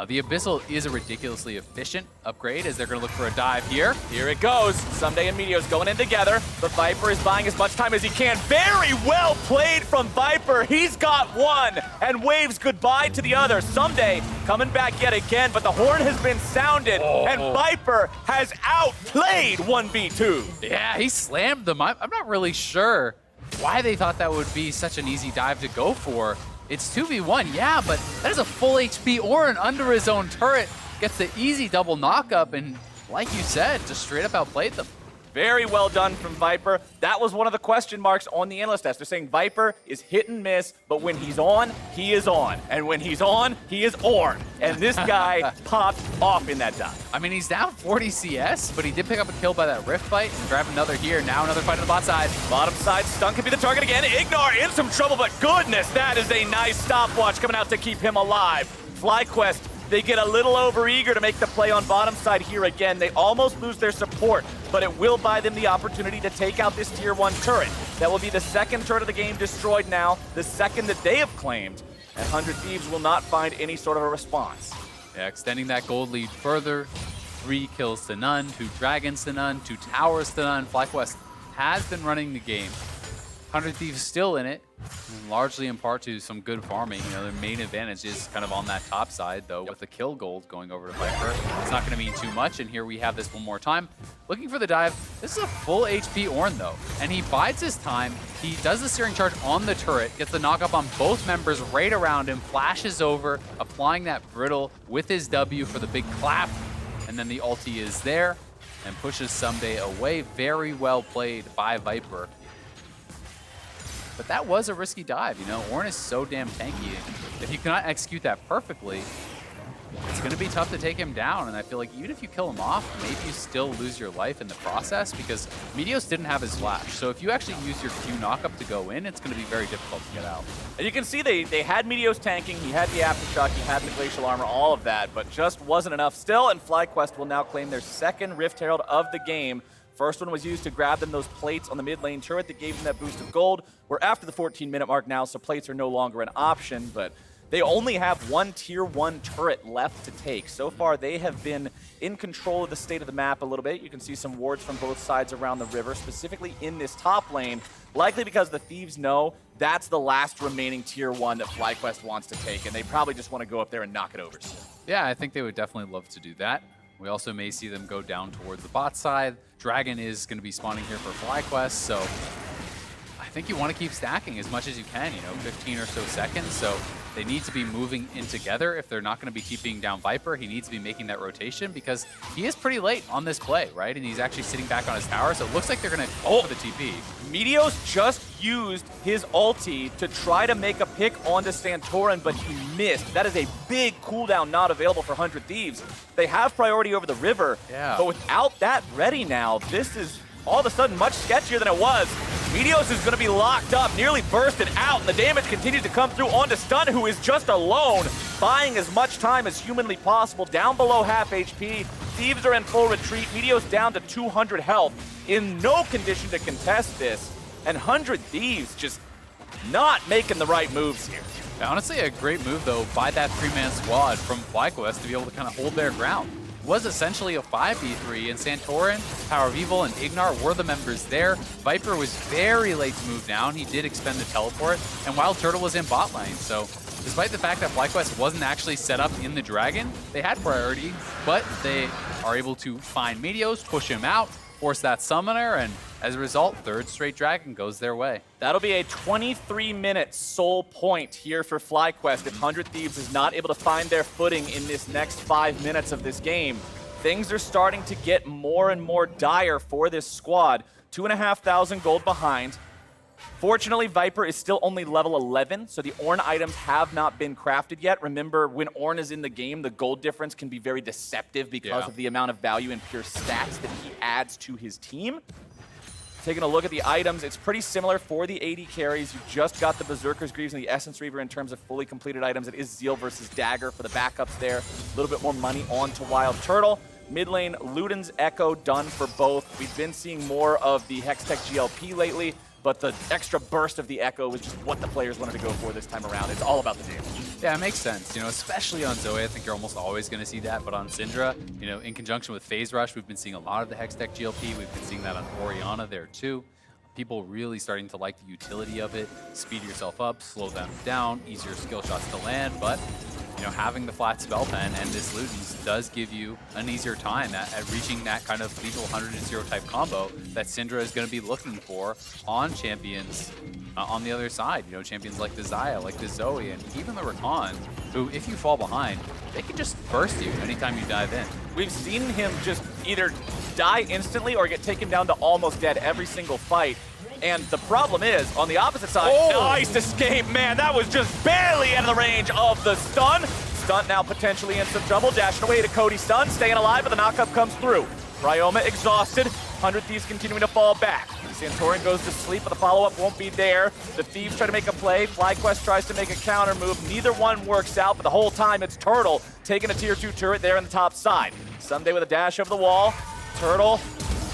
The Abyssal is a ridiculously efficient upgrade as they're going to look for a dive here. Here it goes. Ssumday and Meteos going in together, but Viper is buying as much time as he can. Very well played from Viper. He's got one and waves goodbye to the other. Ssumday coming back yet again, but the horn has been sounded, and Viper has outplayed 1v2. Yeah, he slammed them. I'm not really sure why they thought that would be such an easy dive to go for. It's 2v1, yeah, but that is a full HP Ornn under his own turret. Gets the easy double knockup, and like you said, just straight up outplayed them. Very well done from Viper. That was one of the question marks on the analyst test. They're saying Viper is hit and miss, but when he's on, he is on. And when he's on, he is Ornn. And this guy popped off in that dive. I mean, he's down 40 CS, but he did pick up a kill by that Rift fight and grab another here. Now another fight on the bot side. Bottom side, Stunt could be the target again. IgNar in some trouble, but goodness, that is a nice stopwatch coming out to keep him alive. FlyQuest, they get a little overeager to make the play on bottom side here again. They almost lose their support, but it will buy them the opportunity to take out this tier 1 turret. That will be the second turret of the game destroyed now, the second that they have claimed, and 100 Thieves will not find any sort of a response. Yeah, extending that gold lead further. 3 kills to none, 2 dragons to none, 2 towers to none. FlyQuest has been running the game. 100 Thieves still in it, largely in part to some good farming. Their main advantage is kind of on that top side, though, with the kill gold going over to Viper. It's not going to mean too much, and here we have this one more time. Looking for the dive. This is a full HP Ornn, though, and he bides his time. He does the searing charge on the turret, gets the knockup on both members right around him, flashes over, applying that brittle with his W for the big clap, and then the ulti is there and pushes Ssumday away. Very well played by Viper. But that was a risky dive, Ornn is so damn tanky. If you cannot execute that perfectly, it's going to be tough to take him down. And I feel like even if you kill him off, maybe you still lose your life in the process because Meteos didn't have his flash. So if you actually use your Q knockup to go in, it's going to be very difficult to get out. And you can see they had Meteos tanking, he had the Aftershock, he had the Glacial Armor, all of that, but just wasn't enough still, and FlyQuest will now claim their second Rift Herald of the game. First one was used to grab them those plates on the mid lane turret that gave them that boost of gold. We're after the 14-minute mark now, so plates are no longer an option, but they only have one tier 1 turret left to take. So far, they have been in control of the state of the map a little bit. You can see some wards from both sides around the river, specifically in this top lane, likely because the Thieves know that's the last remaining tier 1 that FlyQuest wants to take, and they probably just want to go up there and knock it over. Yeah, I think they would definitely love to do that. We also may see them go down towards the bot side. Dragon is going to be spawning here for FlyQuest, so I think you want to keep stacking as much as you can, 15 or so seconds. So they need to be moving in together. If they're not going to be TPing down Viper, he needs to be making that rotation because he is pretty late on this play, right? And he's actually sitting back on his tower, so it looks like they're going to go for the TP. Meteos just used his ulti to try to make a pick onto Santorin, but he missed. That is a big cooldown not available for 100 Thieves. They have priority over the river, but without that ready now, this is all of a sudden much sketchier than it was. Meteos is going to be locked up, nearly bursted out, and the damage continues to come through onto Stunt, who is just alone, buying as much time as humanly possible, down below half HP. Thieves are in full retreat. Meteos down to 200 health, in no condition to contest this, and 100 Thieves just not making the right moves here. Yeah, honestly, a great move, though, by that 3-man squad from FlyQuest to be able to kind of hold their ground. It was essentially a 5v3, and Santorin, PowerOfEvil, and IgNar were the members there. Viper was very late to move down. He did expend the teleport, and WildTurtle was in bot lane. So despite the fact that FlyQuest wasn't actually set up in the Dragon, they had priority, but they are able to find Meteos, push him out, force that summoner, and as a result, third straight Dragon goes their way. That'll be a 23-minute sole point here for FlyQuest if 100 Thieves is not able to find their footing in this next 5 minutes of this game. Things are starting to get more and more dire for this squad. 2,500 gold behind. Fortunately, Viper is still only level 11, so the Ornn items have not been crafted yet. Remember, when Ornn is in the game, the gold difference can be very deceptive because of the amount of value and pure stats that he adds to his team. Taking a look at the items, it's pretty similar for the AD carries. You just got the Berserker's Greaves and the Essence Reaver in terms of fully completed items. It is Zeal versus Dagger for the backups there. A little bit more money onto WildTurtle. Mid lane, Luden's Echo done for both. We've been seeing more of the Hextech GLP lately, but the extra burst of the Echo was just what the players wanted to go for this time around. It's all about the damage. Yeah, it makes sense. You know, especially on Zoe, I think you're almost always going to see that. But on Syndra, you know, in conjunction with Phase Rush, we've been seeing a lot of the Hextech GLP. We've been seeing that on Orianna there too. People really starting to like the utility of it. Speed yourself up, slow them down, easier skill shots to land. But, you know, having the flat spell pen and this Luden's does give you an easier time at reaching that kind of lethal 100-0 type combo that Syndra is going to be looking for on champions on the other side. You know, champions like the Xayah, like the Zoe, and even the Rakan, who, if you fall behind, they can just burst you anytime you dive in. We've seen him just either die instantly or get taken down to almost dead every single fight. And the problem is, on the opposite side, nice escape, man. That was just barely out of the range of the stun. Stunt now potentially in some trouble, dashing away to Cody Sun, staying alive, but the knockup comes through. Ryoma exhausted, 100 Thieves continuing to fall back. Santorin goes to sleep, but the follow-up won't be there. The Thieves try to make a play. FlyQuest tries to make a counter move. Neither one works out, but the whole time it's Turtle taking a tier 2 turret there on the top side. Ssumday with a dash over the wall. Turtle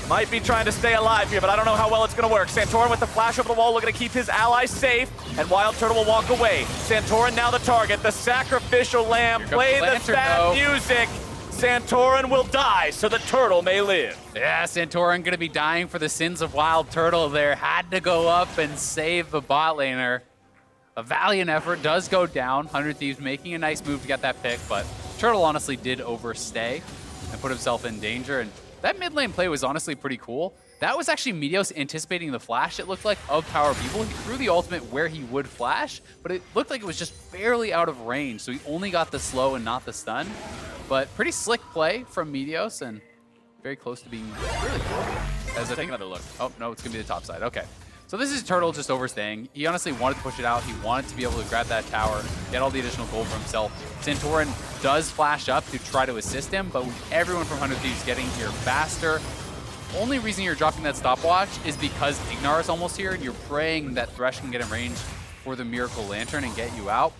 might be trying to stay alive here, but I don't know how well it's going to work. Santorin with the flash over the wall, looking to keep his allies safe, and WildTurtle will walk away. Santorin now the target. The sacrificial lamb. Play the sad music. Santorin will die so the turtle may live. Yeah, Santorin going to be dying for the sins of WildTurtle there. Had to go up and save the bot laner. A valiant effort does go down. 100 Thieves making a nice move to get that pick, but Turtle honestly did overstay and put himself in danger. And that mid lane play was honestly pretty cool. That was actually Meteos anticipating the flash, it looked like, of PowerOfEvil. He threw the ultimate where he would flash, but it looked like it was just barely out of range, so he only got the slow and not the stun. But pretty slick play from Meteos, and very close to being really cool. As I take another look. Oh, no, it's going to be the top side. Okay. So this is Turtle just overstaying. He honestly wanted to push it out. He wanted to be able to grab that tower, get all the additional gold for himself. Santorin does flash up to try to assist him, but with everyone from 100 Thieves getting here faster, only reason you're dropping that stopwatch is because IgNar is almost here, and you're praying that Thresh can get in range for the Miracle Lantern and get you out.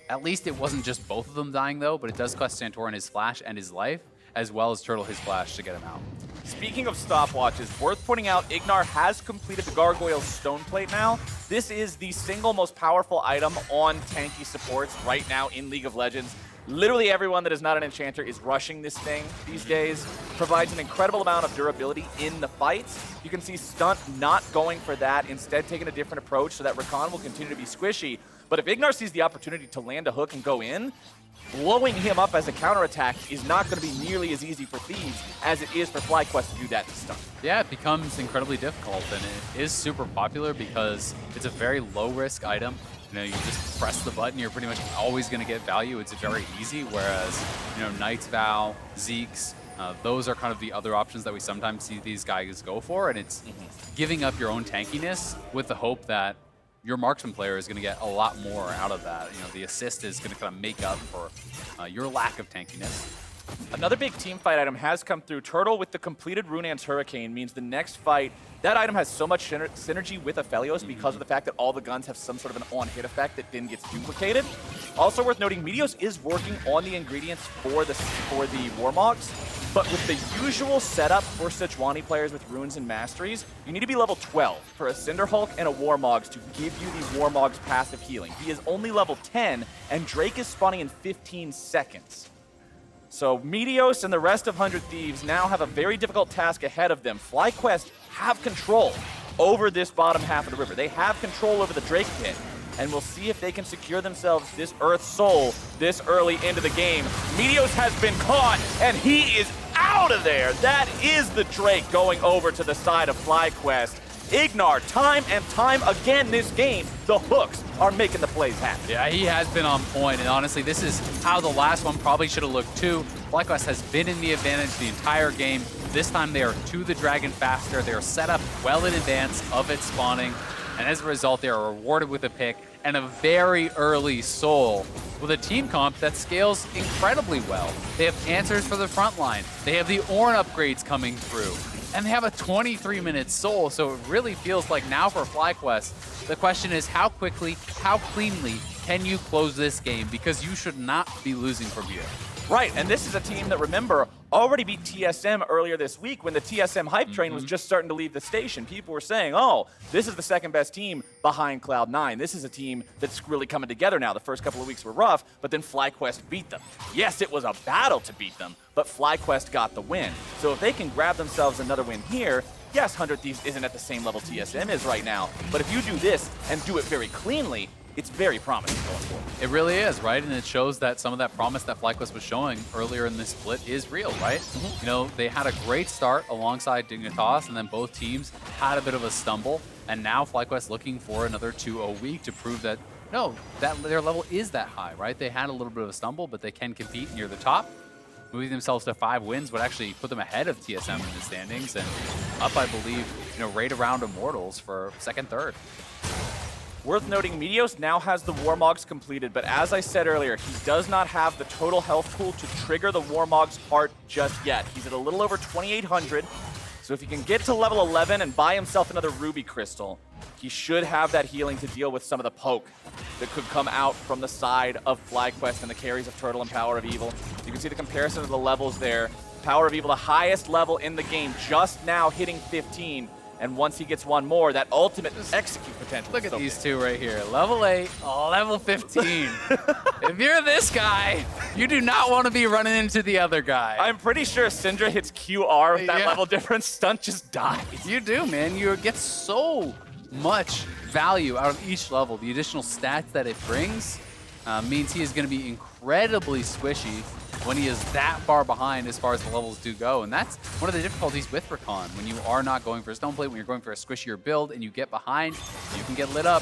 At least it wasn't just both of them dying, though, but it does cost Santorin his flash and his life, as well as Turtle his flash to get him out. Speaking of stopwatches, worth pointing out, IgNar has completed the Gargoyle Stone Plate now. This is the single most powerful item on tanky supports right now in League of Legends. Literally everyone that is not an enchanter is rushing this thing these days. Provides an incredible amount of durability in the fights. You can see Stunt not going for that, instead taking a different approach so that Rakan will continue to be squishy. But if IgNar sees the opportunity to land a hook and go in, blowing him up as a counterattack is not going to be nearly as easy for Thieves as it is for FlyQuest to do that to Stunt. Yeah, it becomes incredibly difficult, and it is super popular because it's a very low-risk item. You know, you just press the button, you're pretty much always going to get value. It's very easy, whereas, you know, Knight's Vow, Zeke's, those are kind of the other options that we sometimes see these guys go for, and it's giving up your own tankiness with the hope that your marksman player is going to get a lot more out of that. You know, the assist is going to kind of make up for your lack of tankiness. Another big team fight item has come through. Turtle with the completed Runaan's Hurricane means the next fight, that item has so much synergy with Aphelios because of the fact that all the guns have some sort of an on-hit effect that then gets duplicated. Also worth noting, Meteos is working on the ingredients for the Warmogs, but with the usual setup for Sejuani players with runes and masteries, you need to be level 12 for a Cinder Hulk and a Warmogs to give you the Warmogs passive healing. He is only level 10, and Drake is spawning in 15 seconds. So Meteos and the rest of 100 Thieves now have a very difficult task ahead of them. FlyQuest have control over this bottom half of the river. They have control over the Drake pit, and we'll see if they can secure themselves this Earth Soul this early into the game. Meteos has been caught, and he is out of there. That is the Drake going over to the side of FlyQuest. IgNar, time and time again this game, the hooks are making the plays happen. Yeah, he has been on point, and honestly, this is how the last one probably should have looked too. FlyQuest has been in the advantage the entire game. This time they are to the dragon faster. They are set up well in advance of its spawning, and as a result, they are rewarded with a pick and a very early soul with a team comp that scales incredibly well. They have answers for the front line. They have the Ornn upgrades coming through. And they have a 23-minute soul, so it really feels like now for FlyQuest, the question is how quickly, how cleanly can you close this game? Because you should not be losing from here. Right, and this is a team that, remember, already beat TSM earlier this week when the TSM hype train was just starting to leave the station. People were saying, oh, this is the second best team behind Cloud9. This is a team that's really coming together now. The first couple of weeks were rough, but then FlyQuest beat them. Yes, it was a battle to beat them, but FlyQuest got the win. So if they can grab themselves another win here, yes, 100 Thieves isn't at the same level TSM is right now, but if you do this and do it very cleanly, it's very promising going forward. It really is, right? And it shows that some of that promise that FlyQuest was showing earlier in this split is real, right? You know, they had a great start alongside Dignitas, and then both teams had a bit of a stumble, and now FlyQuest looking for another 2-0 week to prove that, no, that their level is that high, right? They had a little bit of a stumble, but they can compete near the top. Moving themselves to 5 wins would actually put them ahead of TSM in the standings, and up, I believe, you know, right around Immortals for second, third. Worth noting, Meteos now has the Warmogs completed, but as I said earlier, he does not have the total health pool to trigger the Warmog's heart just yet. He's at a little over 2,800, so if he can get to level 11 and buy himself another Ruby Crystal, he should have that healing to deal with some of the poke that could come out from the side of FlyQuest and the carries of Turtle and PowerOfEvil. You can see the comparison of the levels there. PowerOfEvil, the highest level in the game, just now hitting 15. And once he gets one more, that ultimate execute potential. Look at these two right here. Level 8, level 15. If you're this guy, you do not want to be running into the other guy. I'm pretty sure Syndra hits QR with that level difference. Stunt just dies. You do, man. You get so much value out of each level. The additional stats that it brings means he is going to be incredibly squishy when he is that far behind as far as the levels do go. And that's one of the difficulties with Rakan. When you are not going for a Stoneplate, when you're going for a squishier build and you get behind, you can get lit up.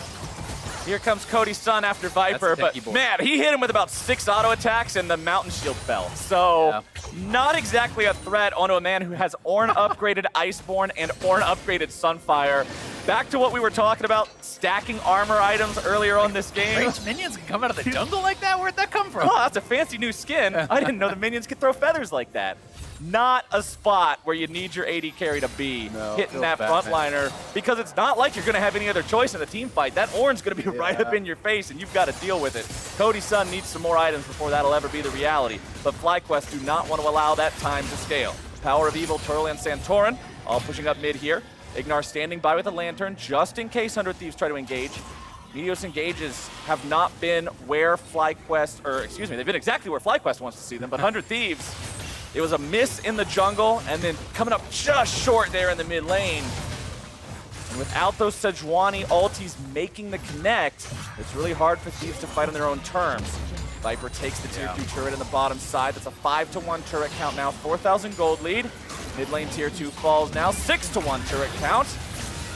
Here comes Cody Sun after Viper, but man, he hit him with about 6 auto attacks and the Mountain Shield fell. So not exactly a threat onto a man who has Ornn upgraded Iceborne and Ornn upgraded Sunfire. Back to what we were talking about, stacking armor items earlier on this game. Strange minions can come out of the jungle like that? Where'd that come from? Oh, that's a fancy new skin. I didn't know the minions could throw feathers like that. Not a spot where you need your AD carry to be hitting that frontliner, because it's not like you're going to have any other choice in the team fight. That Ornn's going to be right up in your face, and you've got to deal with it. Cody Sun needs some more items before that'll ever be the reality, but FlyQuest do not want to allow that time to scale. PowerOfEvil, Turtle, and Santorin all pushing up mid here. IgNar standing by with a lantern just in case 100 Thieves try to engage. Meteos engages have not been where FlyQuest, or excuse me, they've been exactly where FlyQuest wants to see them, but 100 Thieves, it was a miss in the jungle and then coming up just short there in the mid lane. And without those Sejuani ultis making the connect, it's really hard for Thieves to fight on their own terms. Viper takes the tier 2 turret in the bottom side. That's a 5-to-1 turret count now, 4,000 gold lead. Mid lane tier 2 falls now, 6-to-1 turret count.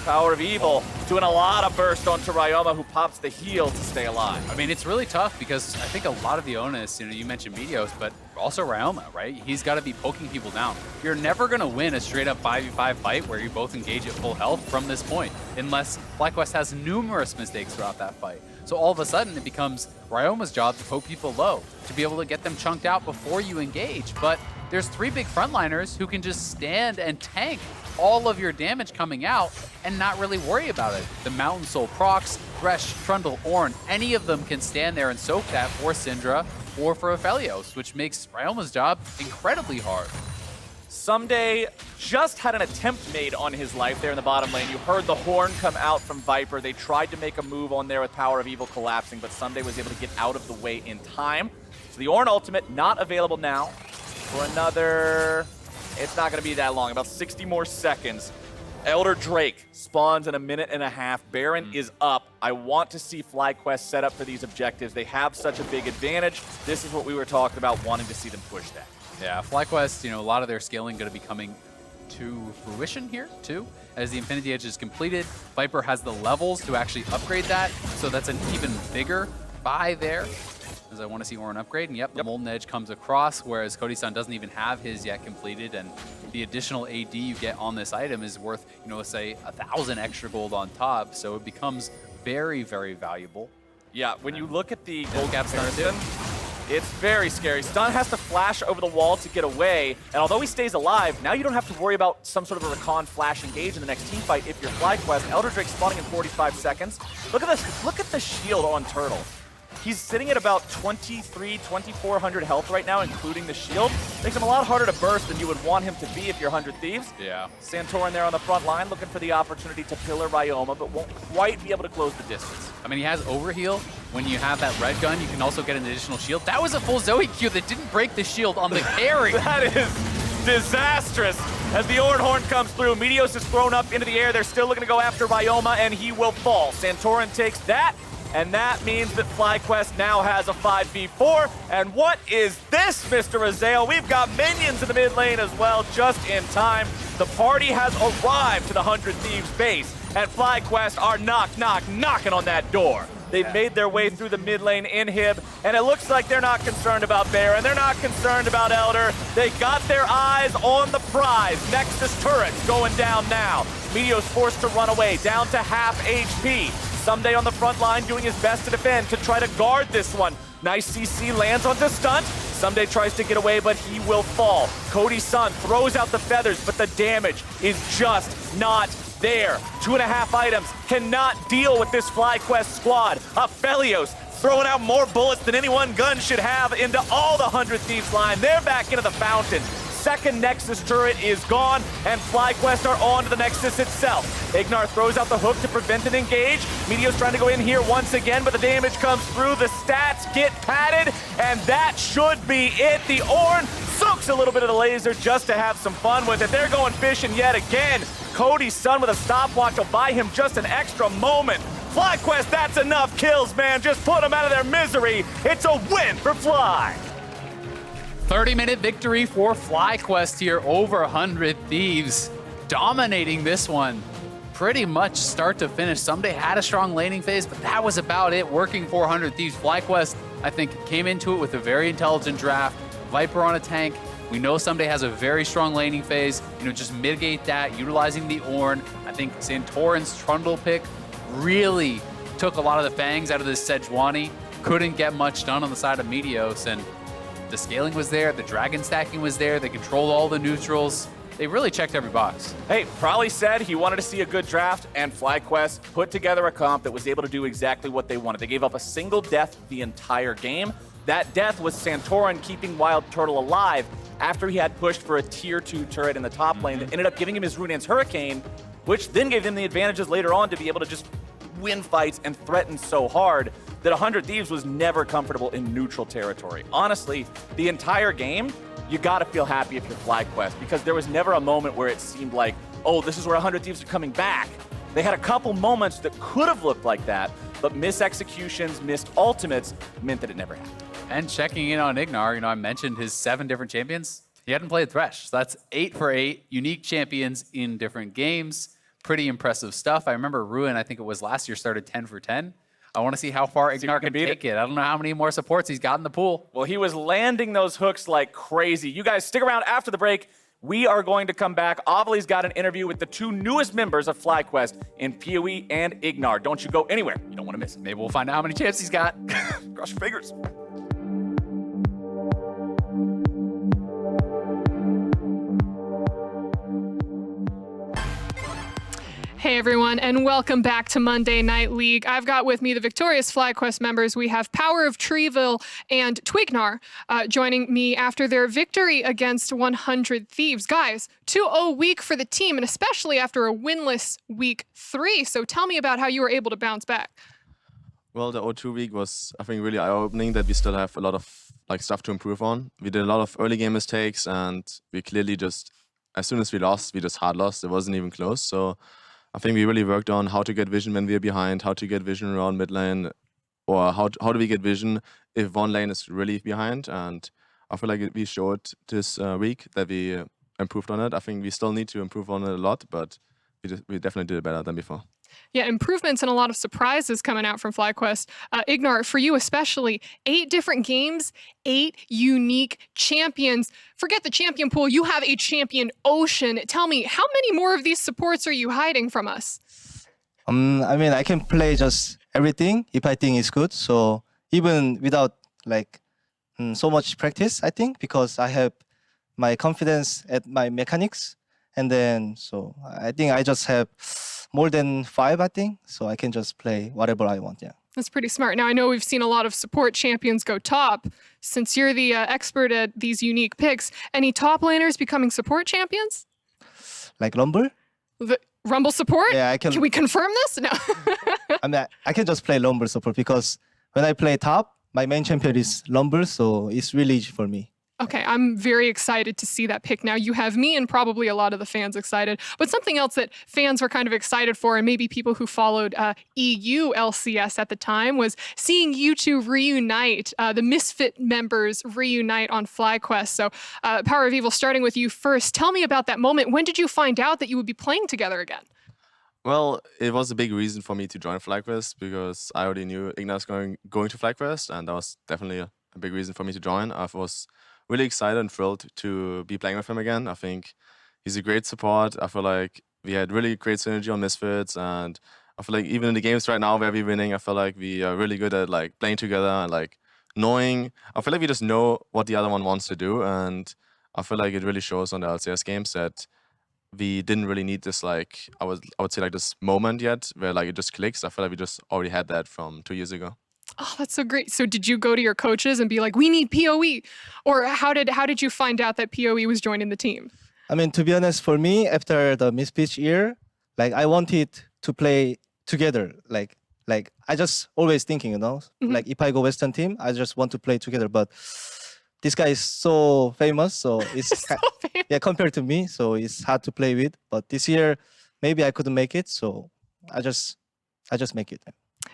PowerOfEvil doing a lot of burst onto Ryoma, who pops the heal to stay alive. I mean, it's really tough because I think a lot of the onus, you mentioned Meteos, but also Ryoma, right? He's got to be poking people down. You're never going to win a straight-up 5v5 fight where you both engage at full health from this point, unless FlyQuest has numerous mistakes throughout that fight. So all of a sudden, it becomes Ryoma's job to poke people low, to be able to get them chunked out before you engage. But there's 3 big frontliners who can just stand and tank all of your damage coming out and not really worry about it. The Mountain Soul procs, Thresh, Trundle, Ornn, any of them can stand there and soak that for Syndra or for Aphelios, which makes Ryoma's job incredibly hard. Ssumday just had an attempt made on his life there in the bottom lane. You heard the horn come out from Viper. They tried to make a move on there with PowerOfEvil collapsing, but Ssumday was able to get out of the way in time. So the Ornn ultimate not available now for another, it's not going to be that long, about 60 more seconds. Elder Drake spawns in a minute and a half. Baron is up. I want to see FlyQuest set up for these objectives. They have such a big advantage. This is what we were talking about, wanting to see them push that. Yeah, FlyQuest, a lot of their scaling going to be coming to fruition here, too. As the Infinity Edge is completed, Viper has the levels to actually upgrade that, so that's an even bigger buy there. As I want to see Ornn upgrade, and the Molten Edge comes across, whereas Cody Sun doesn't even have his yet completed, and the additional AD you get on this item is worth, let's say 1,000 extra gold on top, so it becomes very, very valuable. Yeah, when you look at the gold Gap Stunt too. It's very scary. Stunt has to flash over the wall to get away, and although he stays alive, now you don't have to worry about some sort of a Rakan flash engage in the next team fight if you're FlyQuest. Elder Drake spawning in 45 seconds. Look at this. Look at the shield on Turtle. He's sitting at about 2,400 health right now, including the shield. Makes him a lot harder to burst than you would want him to be if you're 100 Thieves. Yeah. Santorin there on the front line, looking for the opportunity to pillar Ryoma, but won't quite be able to close the distance. I mean, he has overheal. When you have that red gun, you can also get an additional shield. That was a full Zoe Q that didn't break the shield on the carry. That is disastrous. As the Ornn horn comes through, Meteos is thrown up into the air. They're still looking to go after Ryoma, and he will fall. Santorin takes that. And that means that FlyQuest now has a 5v4. And what is this, Mr. Xayah? We've got minions in the mid lane as well, just in time. The party has arrived to the 100 Thieves base, and FlyQuest are knocking on that door. They've made their way through the mid lane inhib, and it looks like they're not concerned about Baron. They're not concerned about Elder. They got their eyes on the prize. Nexus turrets going down now. Meteos forced to run away, down to half HP. Ssumday on the front line doing his best to defend, to try to guard this one. Nice CC lands onto Stunt. Ssumday tries to get away, but he will fall. Cody Sun throws out the feathers, but the damage is just not there. 2.5 items cannot deal with this FlyQuest squad. Aphelios throwing out more bullets than any one gun should have into all the 100 Thieves line. They're back into the fountain. Second Nexus turret is gone, and FlyQuest are on to the Nexus itself. IgNar throws out the hook to prevent an engage. Meteos trying to go in here once again, but the damage comes through. The stats get padded, and that should be it. The Ornn soaks a little bit of the laser just to have some fun with it. They're going fishing yet again. Cody Sun with a stopwatch will buy him just an extra moment. FlyQuest, that's enough kills, man. Just put them out of their misery. It's a win for Fly. 30-minute victory for FlyQuest here over 100 Thieves, dominating this one pretty much start to finish. Ssumday had a strong laning phase, but that was about it, working for 100 Thieves. FlyQuest, I think, came into it with a very intelligent draft. Viper on a tank. We know Ssumday has a very strong laning phase. Just mitigate that, utilizing the Ornn. I think Santorin's Trundle pick really took a lot of the fangs out of this Sejuani. Couldn't get much done on the side of Meteos, and the scaling was there, the dragon stacking was there, they controlled all the neutrals. They really checked every box. Hey, probably said he wanted to see a good draft, and FlyQuest put together a comp that was able to do exactly what they wanted. They gave up a single death the entire game. That death was Santorin keeping WildTurtle alive after he had pushed for a tier 2 turret in the top lane that ended up giving him his Rune's Hurricane, which then gave them the advantages later on to be able to just win fights and threaten so hard that 100 Thieves was never comfortable in neutral territory. Honestly, the entire game, you gotta feel happy if you're FlyQuest, because there was never a moment where it seemed like, oh, this is where 100 Thieves are coming back. They had a couple moments that could have looked like that, but misexecutions, missed ultimates meant that it never happened. And checking in on IgNar, I mentioned his 7 different champions. He hadn't played Thresh, so that's 8 for 8 unique champions in different games. pretty impressive stuff. I remember Ruin, I think it was last year, started 10 for 10. I want to see how far IgNar can take it. I don't know how many more supports he's got in the pool. Well, he was landing those hooks like crazy. You guys stick around after the break. We are going to come back. Aphelios got an interview with the 2 newest members of FlyQuest in PoE and IgNar. Don't you go anywhere. You don't want to miss it. Maybe we'll find out how many champs he's got. Cross your fingers. Hey everyone, and welcome back to Monday Night League. I've got with me the victorious FlyQuest members. We have PowerOfEvil and IgNar joining me after their victory against 100 Thieves. Guys, 2-0 week for the team, and especially after a winless week 3. So tell me about how you were able to bounce back. Well, the 0-2 week was, I think, really eye-opening that we still have a lot of stuff to improve on. We did a lot of early game mistakes, and we clearly just, as soon as we lost, we just hard lost. It wasn't even close. So I think we really worked on how to get vision when we're behind, how to get vision around mid lane, or how do we get vision if one lane is really behind. And I feel like we showed this week that we improved on it. I think we still need to improve on it a lot, but we definitely did it better than before. Yeah, improvements and a lot of surprises coming out from FlyQuest. IgNar, for you especially, 8 different games, 8 unique champions. Forget the champion pool, you have a champion ocean. Tell me, how many more of these supports are you hiding from us? I mean, I can play just everything if I think it's good. So even without like so much practice, I think, because I have my confidence at my mechanics. And then, so I think I just have more than 5, I think. So I can just play whatever I want, yeah. That's pretty smart. Now, I know we've seen a lot of support champions go top. Since you're the expert at these unique picks, any top laners becoming support champions? Like Rumble? The Rumble support? Yeah, I can. Can we confirm this? No. I mean, I can just play Rumble support because when I play top, my main champion is Rumble, so it's really easy for me. Okay, I'm very excited to see that pick now. You have me and probably a lot of the fans excited. But something else that fans were kind of excited for, and maybe people who followed EU LCS at the time, was seeing you two reunite, the Misfit members reunite on FlyQuest. So PowerOfEvil, starting with you first, tell me about that moment. When did you find out that you would be playing together again? Well, it was a big reason for me to join FlyQuest because I already knew IgNar was going to FlyQuest, and that was definitely a big reason for me to join. I was really excited and thrilled to be playing with him again. I think he's a great support. I feel like we had really great synergy on Misfits, and I feel like even in the games right now where we're winning, I feel like we are really good at like playing together and like knowing. I feel like we just know what the other one wants to do, and I feel like it really shows on the LCS games that we didn't really need this like I would say like this moment yet where like it just clicks. I feel like we just already had that from 2 years ago. Oh, that's so great. So did you go to your coaches and be like, we need PoE? Or how did you find out that PoE was joining the team? I mean, to be honest, for me, after the Misfits year, like I wanted to play together. Like I just always thinking, you know, like if I go Western team, I just want to play together. But this guy is so famous, so it's yeah, compared to me, so it's hard to play with. But this year, maybe I couldn't make it, so I just make it.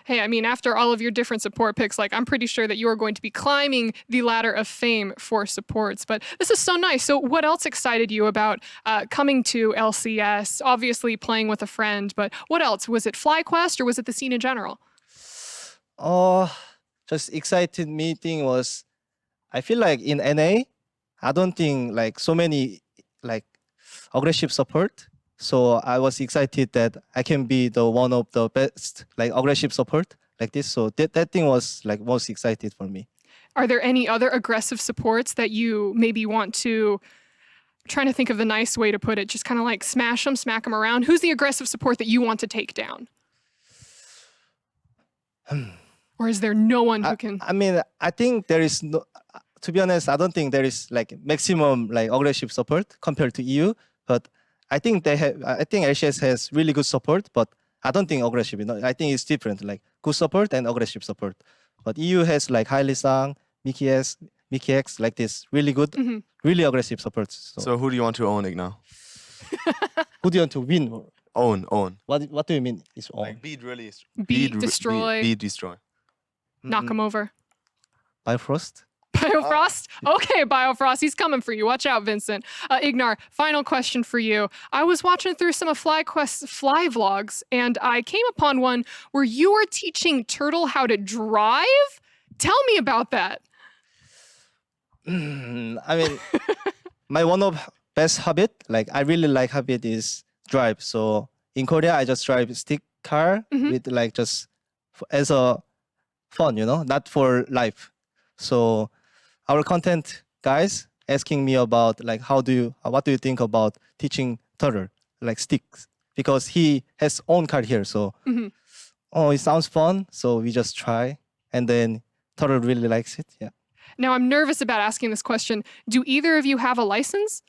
Hey, I mean, after all of your different support picks, like I'm pretty sure that you are going to be climbing the ladder of fame for supports. But this is so nice. So what else excited you about coming to LCS? Obviously playing with a friend, but what else? Was it FlyQuest or was it the scene in general? Just excited me thing was, I feel like in NA, I don't think like so many like aggressive support. So I was excited that I can be the one of the best like aggressive support like this. So that thing was like most excited for me. Are there any other aggressive supports that you maybe want to, I'm trying to think of the nice way to put it, just kind of like smack them around? Who's the aggressive support that you want to take down? Or is there no one who can? I mean, I think there is no, to be honest, I don't think there is like maximum like aggressive support compared to EU, but I think LCS has really good support, but I don't think aggressive. You know, I think it's different, like good support and aggressive support. But EU has like Highly Sang, Mickey X, like this really good, really aggressive supports. So who do you want to own IgNar? Who do you want to win? Own. What do you mean? Is own? Like beat really. Beat, destroy. Beat destroy. Knock them over. Bifrost. Biofrost? Okay, Biofrost, he's coming for you. Watch out, Vincent. IgNar, final question for you. I was watching through some of FlyQuest's fly vlogs, and I came upon one where you were teaching Turtle how to drive? Tell me about that. I mean, my one of best habit, like I really like habit is drive. So in Korea, I just drive stick car with like just as a fun, you know, not for life. So our content guys asking me about like what do you think about teaching Turtle like sticks, because he has own car here. So oh, it sounds fun. So we just try, and then Turtle really likes it. Yeah. Now, I'm nervous about asking this question. Do either of you have a license?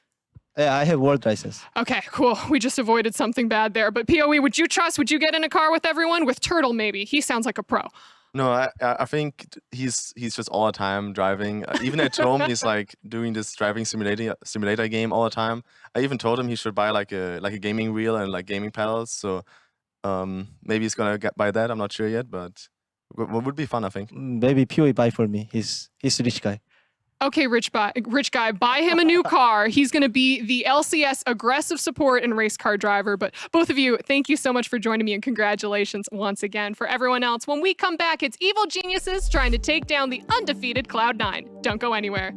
Yeah, I have world license. Okay, cool. We just avoided something bad there. But PoE, would you get in a car with everyone? With Turtle, maybe. He sounds like a pro. No, I think he's just all the time driving. Even at home, he's like doing this driving simulator game all the time. I even told him he should buy like a gaming wheel and like gaming pedals. So maybe he's gonna buy that. I'm not sure yet, but it would be fun, I think. Maybe PoE buy for me. He's a rich guy. Okay, rich guy, buy him a new car. He's going to be the LCS aggressive support and race car driver. But both of you, thank you so much for joining me, and congratulations once again. For everyone else, when we come back, it's evil geniuses trying to take down the undefeated Cloud9. Don't go anywhere.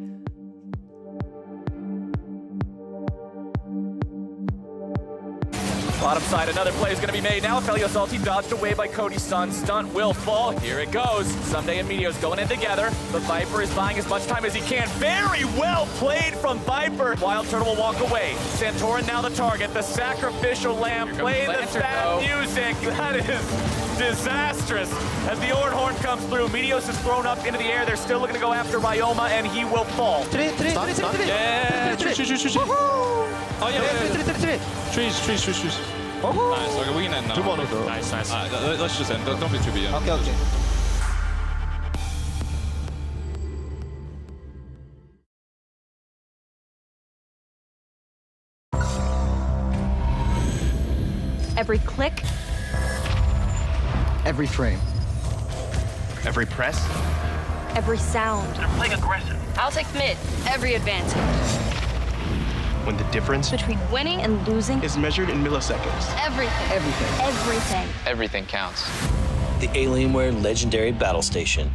Bottom side, another play is going to be made now. Aphelios ulti dodged away by Cody Sun. Stunt will fall. Here it goes. Ssumday and Meteos going in together. The Viper is buying as much time as he can. Very well played from Viper. WildTurtle will walk away. Santorin now the target. The sacrificial lamb. Play the sad music. That is disastrous. As the Ornn comes through, Meteos is thrown up into the air. They're still looking to go after Ryoma, and he will fall. Yeah, trees. Oh, yeah. Trees. Nice, okay, we can end now. Two more to go. Nice. Let's just end. Don't be too big. Okay. Every click, Every frame. Every press. every sound. They're playing aggressive. I'll take mid. Every advantage. When the difference Between winning and losing, is measured in milliseconds. everything. Everything. Everything. Everything counts. The Alienware Legendary Battle Station.